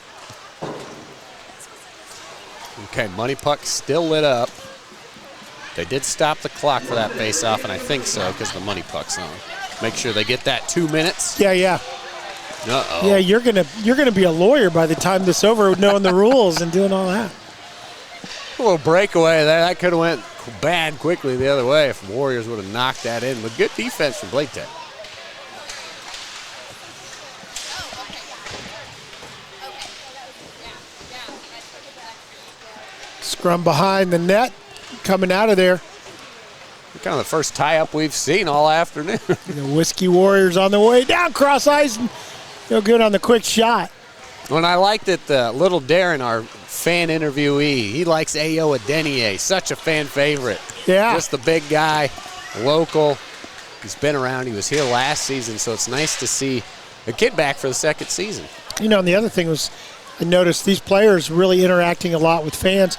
Okay, money puck still lit up. They did stop the clock for that face-off, and I think so because the money puck's on. Make sure they get that 2 minutes. Yeah. Uh-oh. Yeah, you're gonna be a lawyer by the time this is over, knowing the rules and doing all that. A little breakaway there. That could have went bad quickly the other way if Warriors would have knocked that in. But good defense from Bladetech. Scrum behind the net, coming out of there. Kind of the first tie-up we've seen all afternoon. The Whiskey Warriors on the way down cross ice, and no good on the quick shot. Well, and I like that little Darren, our fan interviewee, he likes Ayo Adeniyi, such a fan favorite. Yeah. Just the big guy, local. He's been around. He was here last season, so it's nice to see a kid back for the second season. And the other thing was, I noticed these players really interacting a lot with fans.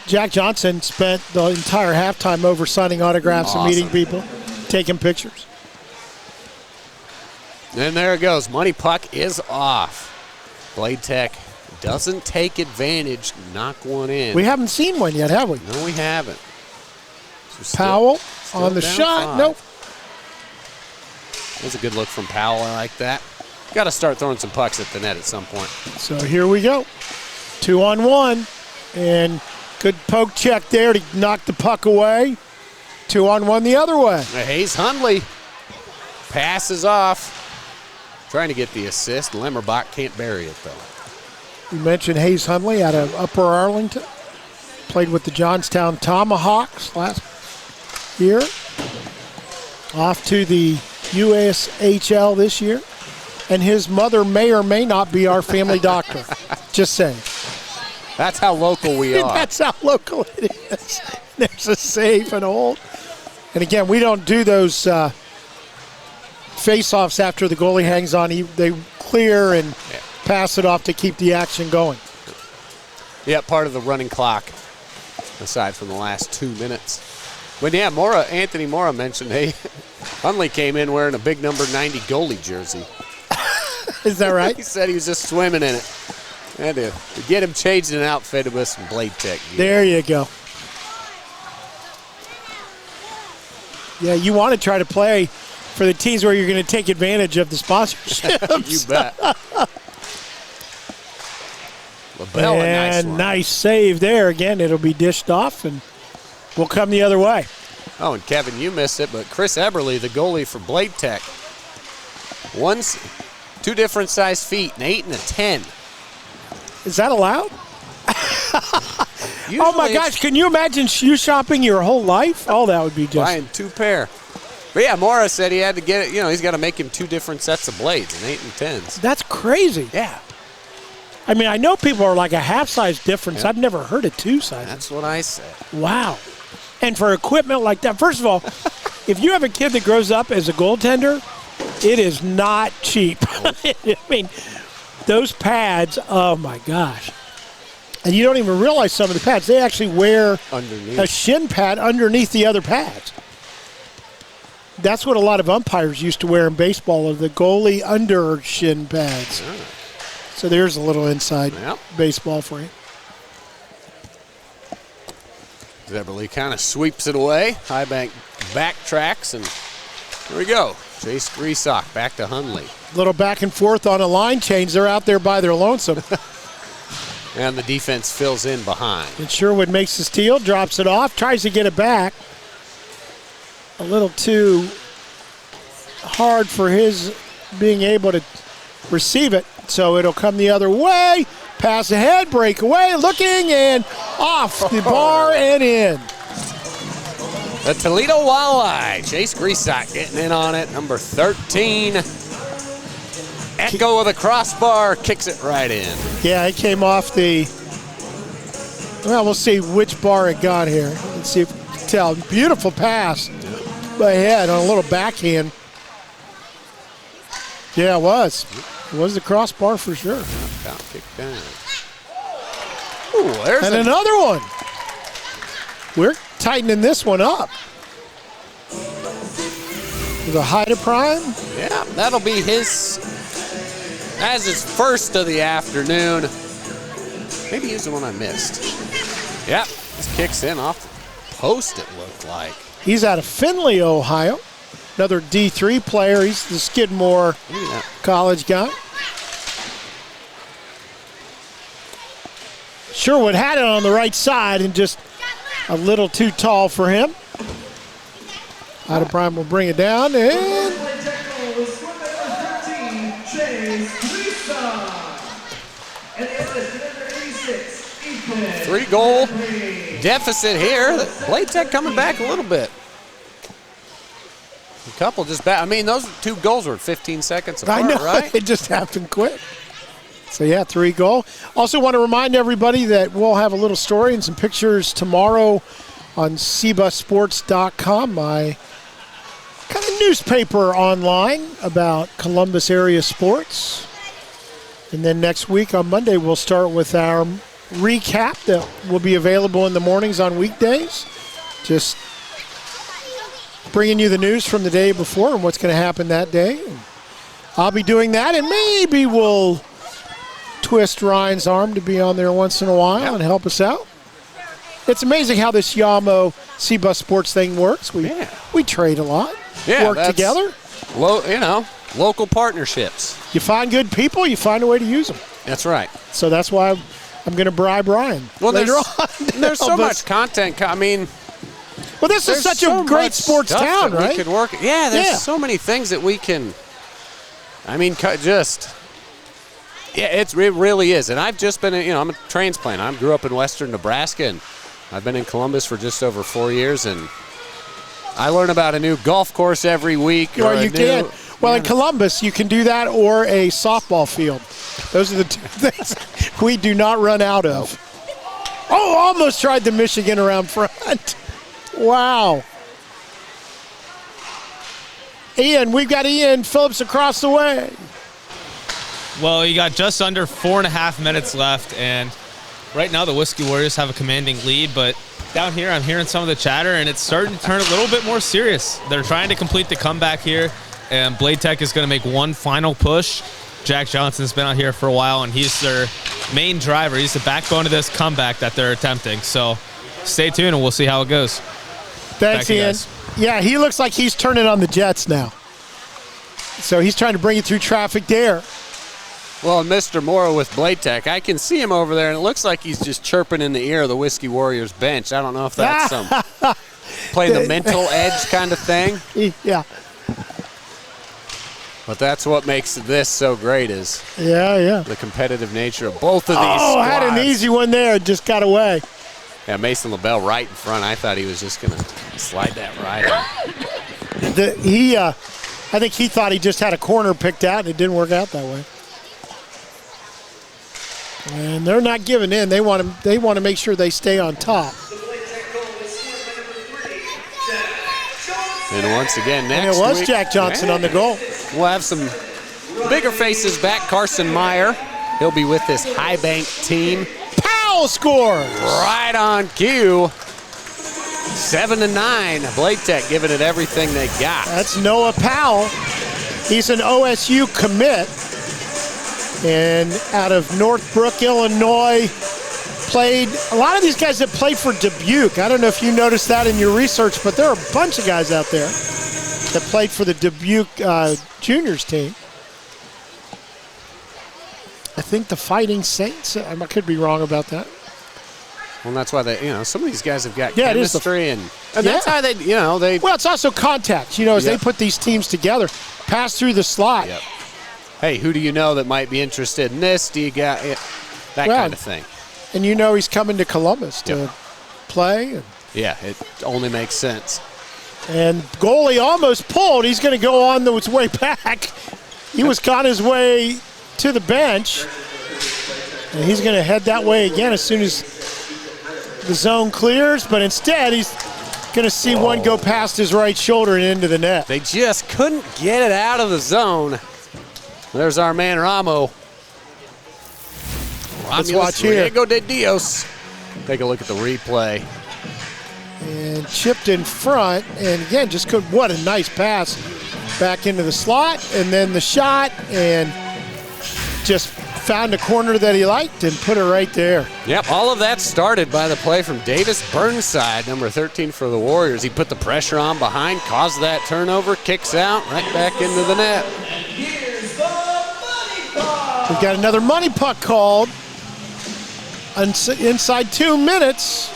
Jack Johnson spent the entire halftime over signing autographs and meeting people, taking pictures. And there it goes. Money puck is off. Bladetech doesn't take advantage, knock one in. We haven't seen one yet, have we? No, we haven't. So Powell still on the down shot. 5. Nope. That's a good look from Powell. I like that. Got to start throwing some pucks at the net at some point. So here we go. 2-on-1. And good poke check there to knock the puck away. 2-on-1 the other way. Hayes Hundley passes off. Trying to get the assist. Lemmerbach can't bury it, though. We mentioned Hayes Hundley out of Upper Arlington. Played with the Johnstown Tomahawks last year. Off to the USHL this year. And his mother may or may not be our family doctor. Just saying. That's how local we are. That's how local it is. There's a save and a hold. And again, we don't do those face-offs after the goalie hangs on. They clear and pass it off to keep the action going. Yeah, part of the running clock, aside from the last 2 minutes. But yeah, Anthony Mora mentioned, hey, Hundley came in wearing a big number 90 goalie jersey. Is that right? He said he was just swimming in it. Had to get him changed and outfitted with some Bladetech gear. There you go. Yeah, you want to try to play for the teams where you're going to take advantage of the sponsorships. You bet. LeBel, and a nice one. nice save there. Again, it'll be dished off, and we'll come the other way. Oh, and Kevin, you missed it, but Chris Eberle, the goalie for Bladetech, 2 different size feet, an 8 and a 10. Is that allowed? Oh my gosh, can you imagine shoe shopping your whole life? Oh, that would be just... Buying 2 pair. But yeah, Mora said he had to get it, he's got to make him 2 different sets of blades, an 8 and 10s. That's crazy. Yeah. I mean, I know people are like a half-size difference. Yeah. I've never heard of 2 sizes. That's what I said. Wow. And for equipment like that, first of all, if you have a kid that grows up as a goaltender, it is not cheap. I mean, those pads, oh my gosh. And you don't even realize some of the pads. They actually wear a shin pad underneath the other pads. That's what a lot of umpires used to wear in baseball, are the goalie under shin pads. Yeah. So there's a little inside baseball for you. Eberle kind of sweeps it away. High Bank backtracks, and here we go. Chase Greasock back to Hundley. Little back and forth on a line change. They're out there by their lonesome. And the defense fills in behind. And Sherwood makes the steal, drops it off, tries to get it back. A little too hard for his being able to receive it. So it'll come the other way. Pass ahead, breakaway, looking, and off the bar and in. The Toledo Walleye. Chase Greasock getting in on it. Number 13. Echo of the crossbar, kicks it right in. Yeah, it came off the, well, we'll see which bar it got here. Let's see if we can tell. Beautiful pass by head on a little backhand. Yeah, it was. It was the crossbar for sure. About kicked down. Ooh, there's and another one. We're tightening this one up. The Hyder Prime. Yeah, that'll be his, as his first of the afternoon. Maybe he's the one I missed. Yep, this kicks in off the post, it looked like. He's out of Findlay, Ohio. Another D3 player. He's the Skidmore college guy. Sherwood had it on the right side and just a little too tall for him. Hyder Prime will bring it down and 3-goal deficit here. Bladetech coming back a little bit. A couple just back. I mean, those 2 goals were 15 seconds apart, I know, right? It just happened quick. So, yeah, 3-goal. Also want to remind everybody that we'll have a little story and some pictures tomorrow on cbusports.com, my kind of newspaper online about Columbus area sports. And then next week on Monday, we'll start with our recap that will be available in the mornings on weekdays. Just bringing you the news from the day before and what's going to happen that day. And I'll be doing that, and maybe we'll twist Ryan's arm to be on there once in a while and help us out. It's amazing how this Yamo C-Bus Sports thing works. We trade a lot, work together. Local partnerships. You find good people, you find a way to use them. That's right. So that's why I'm going to bribe Ryan later on. There's so much content. I mean, well, this is such a great sports town, right? We could work. Yeah, there's so many things that we can. I mean, it really is. And I've just been, I'm a transplant. I grew up in western Nebraska, and I've been in Columbus for just over 4 years, and I learn about a new golf course every week. Well, you can. Well, in Columbus, you can do that or a softball field. Those are the two things we do not run out of. Oh, almost tried the Michigan around front. Wow. Ian, we've got Ian Phillips across the way. Well, you got just under 4.5 minutes left, and right now the Whiskey Warriors have a commanding lead, but down here I'm hearing some of the chatter, and it's starting to turn a little bit more serious. They're trying to complete the comeback here, and Bladetech is going to make one final push. Jack Johnson's been out here for a while, and he's their main driver. He's the backbone of this comeback that they're attempting. So stay tuned, and we'll see how it goes. Thanks, Ian. Yeah, he looks like he's turning on the jets now. So he's trying to bring it through traffic there. Well, Mr. Morrow with Bladetech, I can see him over there, and it looks like he's just chirping in the ear of the Whiskey Warriors bench. I don't know if that's some play the mental edge kind of thing. Yeah. But that's what makes this so great is the competitive nature of both of these squads. Had an easy one there, just got away. Yeah, Mason LeBel right in front. I thought he was just going to slide that right on. I think he thought he just had a corner picked out, and it didn't work out that way. And they're not giving in. They want to make sure they stay on top. And once again, next week. And it was week, Jack Johnson on the goal. We'll have some bigger faces back. Carson Meyer, he'll be with this High Bank team. Powell scores! Right on cue. 7-9. Bladetech giving it everything they got. That's Noah Powell. He's an OSU commit. And out of Northbrook, Illinois, played. A lot of these guys that played for Dubuque. I don't know if you noticed that in your research, but there are a bunch of guys out there that played for the Dubuque juniors team. I think the Fighting Saints. I could be wrong about that. Well, that's why some of these guys have got chemistry, and that's how they. Well, it's also contact. As they put these teams together, pass through the slot. Yep. Hey, who do you know that might be interested in this? Do you got that kind of thing? And he's coming to Columbus to play. Yeah, it only makes sense. And goalie almost pulled. He's going to go on his way back. He was on his way to the bench. And he's going to head that way again as soon as the zone clears. But instead, he's going to see one go past his right shoulder and into the net. They just couldn't get it out of the zone. There's our man Ramo. Let's watch here. Riego de Dios. Take a look at the replay. And chipped in front. And again, what a nice pass back into the slot. And then the shot. And just found a corner that he liked and put it right there. Yep, all of that started by the play from Davis Burnside, number 13 for the Warriors. He put the pressure on behind, caused that turnover, kicks out, right back into the net. We've got another money puck called inside 2 minutes.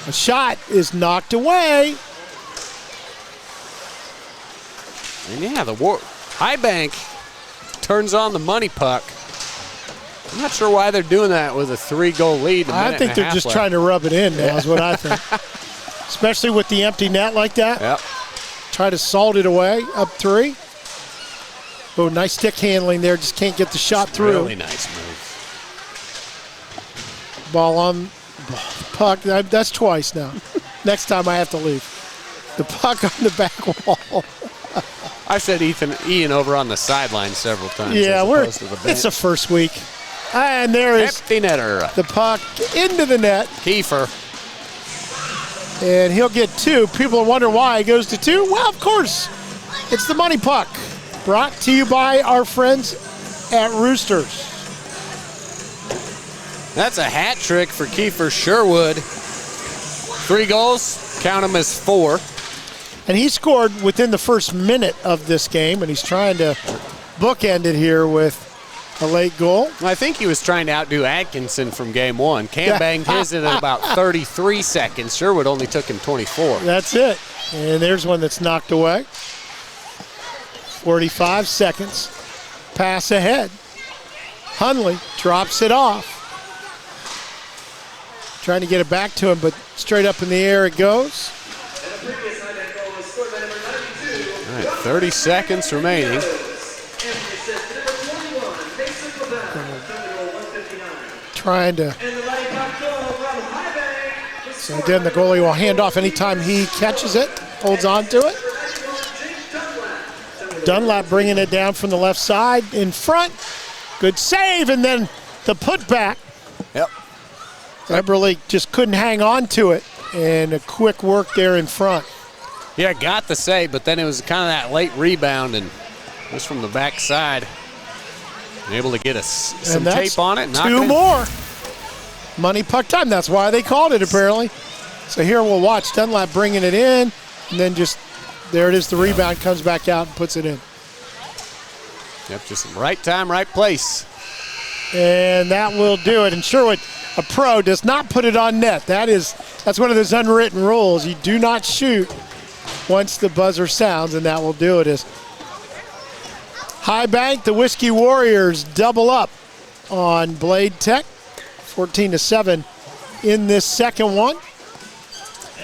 A shot is knocked away. And the High Bank turns on the money puck. I'm not sure why they're doing that with a 3-goal lead. I think they're just trying to rub it in now is what I think. Especially with the empty net like that. Yep. Try to salt it away, up 3. Oh, nice stick handling there. Just can't get the shot through. Really nice move. Ball on puck. That's twice now. Next time I have to leave. The puck on the back wall. I've said Ian over on the sideline several times. Yeah, it's the first week. And there is empty netter. The puck into the net. Kiefer. And he'll get 2. People wonder why he goes to 2. Well, of course, it's the money puck. Brought to you by our friends at Roosters. That's a hat trick for Kiefer Sherwood. 3 goals, count them as 4. And he scored within the first minute of this game, and he's trying to bookend it here with a late goal. I think he was trying to outdo Atkinson from game 1. Cam banged his in at about 33 seconds. Sherwood only took him 24. That's it. And there's one that's knocked away. 45 seconds. Pass ahead. Hundley drops it off. Trying to get it back to him, but straight up in the air it goes. All right, 30 seconds remaining. Trying to. So again, the goalie will hand off anytime he catches it, holds on to it. Dunlap bringing it down from the left side in front. Good save, and then the putback. Yep. Eberle just couldn't hang on to it, and a quick work there in front. Yeah, got the save, but then it was kind of that late rebound, and just from the backside, able to get some tape on it. 2 more. Money puck time. That's why they called it, apparently. So here we'll watch Dunlap bringing it in, and then just there it is. The rebound comes back out and puts it in. Yep, just right time, right place. And that will do it. And Sherwood, a pro, does not put it on net. That's one of those unwritten rules. You do not shoot once the buzzer sounds, and that will do it. As High Bank, the Whiskey Warriors double up on Bladetech, 14-7 in this second one.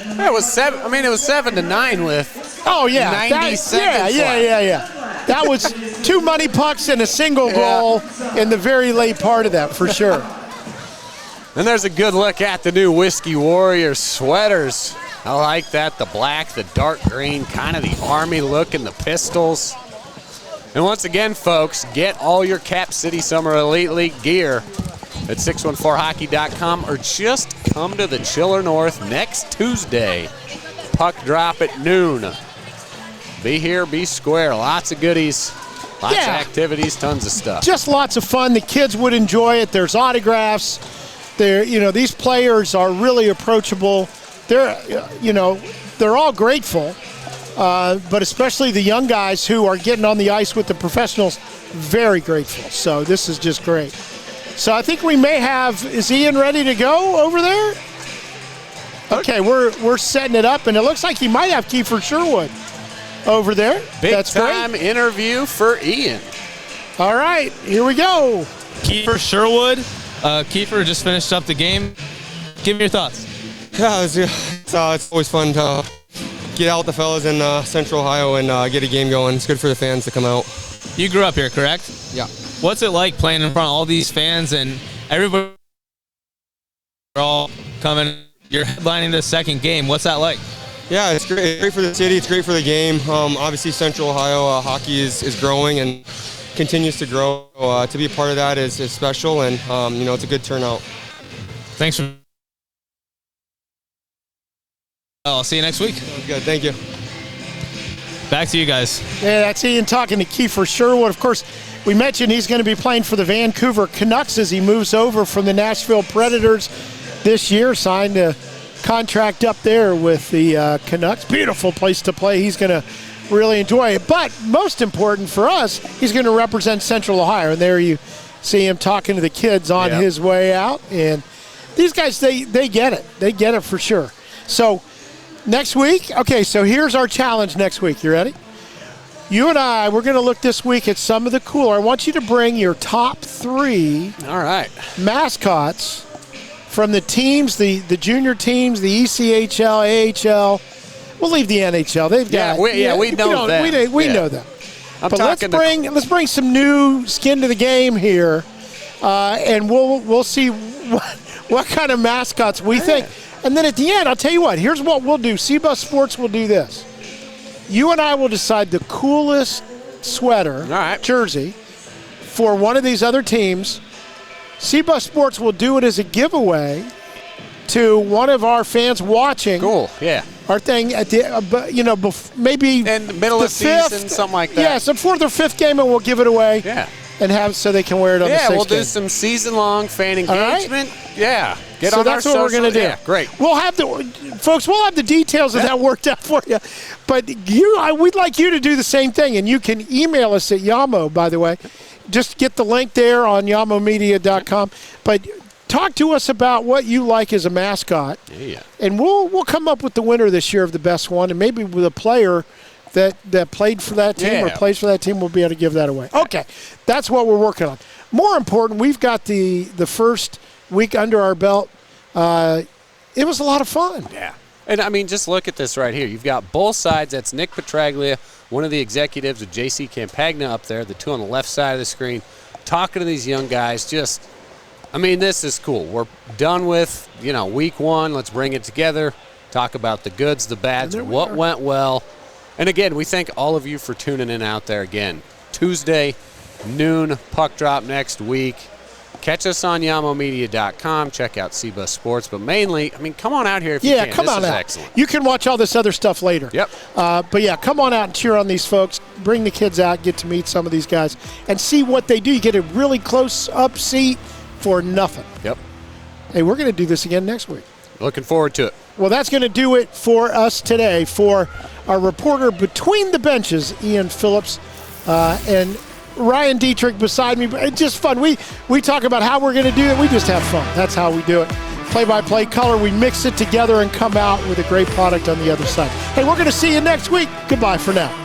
It was 7. I mean, it was 7-9 with. 90 seconds left. That was 2 money pucks and a single goal in the very late part of that, for sure. And there's a good look at the new Whiskey Warriors sweaters. I like that, the black, the dark green, kind of the Army look, and the pistols. And once again, folks, get all your Cap City Summer Elite League gear at 614hockey.com, or just come to the Chiller North next Tuesday. Puck drop at noon. Be here, be square. Lots of goodies, lots of activities, tons of stuff. Just lots of fun. The kids would enjoy it. There's autographs. These players are really approachable. They're all grateful, but especially the young guys who are getting on the ice with the professionals, very grateful. So this is just great. So I think we may have, is Ian ready to go over there? Okay, we're setting it up, and it looks like he might have Kiefer Sherwood over there. Big time interview for Ian. All right, here we go. Kiefer Sherwood. Kiefer just finished up the game. Give me your thoughts. Yeah, it's always fun to get out with the fellas in Central Ohio and get a game going. It's good for the fans to come out. You grew up here, correct? Yeah. What's it like playing in front of all these fans and everybody all coming? You're headlining the second game. What's that like? Yeah, it's great. It's great for the city. It's great for the game. Obviously, Central Ohio hockey is growing and continues to grow. To be a part of that is special, and it's a good turnout. Thanks for. I'll see you next week. Good. Thank you. Back to you guys. Yeah, that's Ian talking to Kiefer Sherwood. Of course, we mentioned he's going to be playing for the Vancouver Canucks as he moves over from the Nashville Predators this year. Signed a contract up there with the Canucks. Beautiful place to play. He's going to really enjoy it. But most important for us, he's going to represent Central Ohio. And there you see him talking to the kids on his way out. And these guys, they get it. They get it for sure. So next week, okay, so here's our challenge next week. You ready? You and I, we're going to look this week at some of the cooler. I want you to bring your top 3 mascots from the teams, the junior teams, the ECHL, AHL. We'll leave the NHL. They've got we know them. We know them. But let's bring some new skin to the game here, and we'll see what kind of mascots we think. And then at the end, I'll tell you what. Here's what we'll do. C-Bus Sports will do this. You and I will decide the coolest sweater, jersey, for one of these other teams. C-Bus Sports will do it as a giveaway to one of our fans watching. Cool, yeah. Our thing at the, maybe in the middle of the season, something like that. Yeah, so 4th or 5th game, and we'll give it away. Yeah. and have so they can wear it on the 16th. Yeah, we'll do some season-long fan engagement. Right? Yeah. Get so on that's our what we're social. going to do. Yeah, great. We'll have folks. We'll have the details of that worked out for you. But we'd like you to do the same thing, and you can email us at Yamo. By the way, just get the link there on yamomedia.com. But talk to us about what you like as a mascot. Yeah. And we'll come up with the winner this year of the best one, and maybe with a player that played for that team or plays for that team, we'll be able to give that away. Okay, that's what we're working on. More important, we've got the first week under our belt. It was a lot of fun. Yeah. And, I mean, just look at this right here. You've got both sides. That's Nick Petraglia, one of the executives of JC Campagna up there, the two on the left side of the screen, talking to these young guys. This is cool. We're done with, week one. Let's bring it together, talk about the goods, the bads, what went well. And, again, we thank all of you for tuning in out there again. Tuesday, noon, puck drop next week. Catch us on yamomedia.com. Check out CBus Sports. But mainly, come on out here if you can. Come on out. Excellent. You can watch all this other stuff later. Yep. But, come on out and cheer on these folks. Bring the kids out, get to meet some of these guys, and see what they do. You get a really close-up seat for nothing. Yep. Hey, we're going to do this again next week. Looking forward to it. Well, that's going to do it for us today. For our reporter between the benches, Ian Phillips, and Ryan Dietrich beside me. It's just fun. We talk about how we're going to do it. We just have fun. That's how we do it. Play-by-play color. We mix it together and come out with a great product on the other side. Hey, we're going to see you next week. Goodbye for now.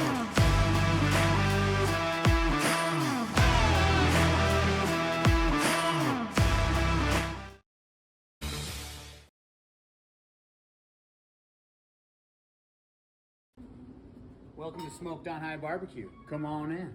Welcome to Smoked on High Barbecue. Come on in.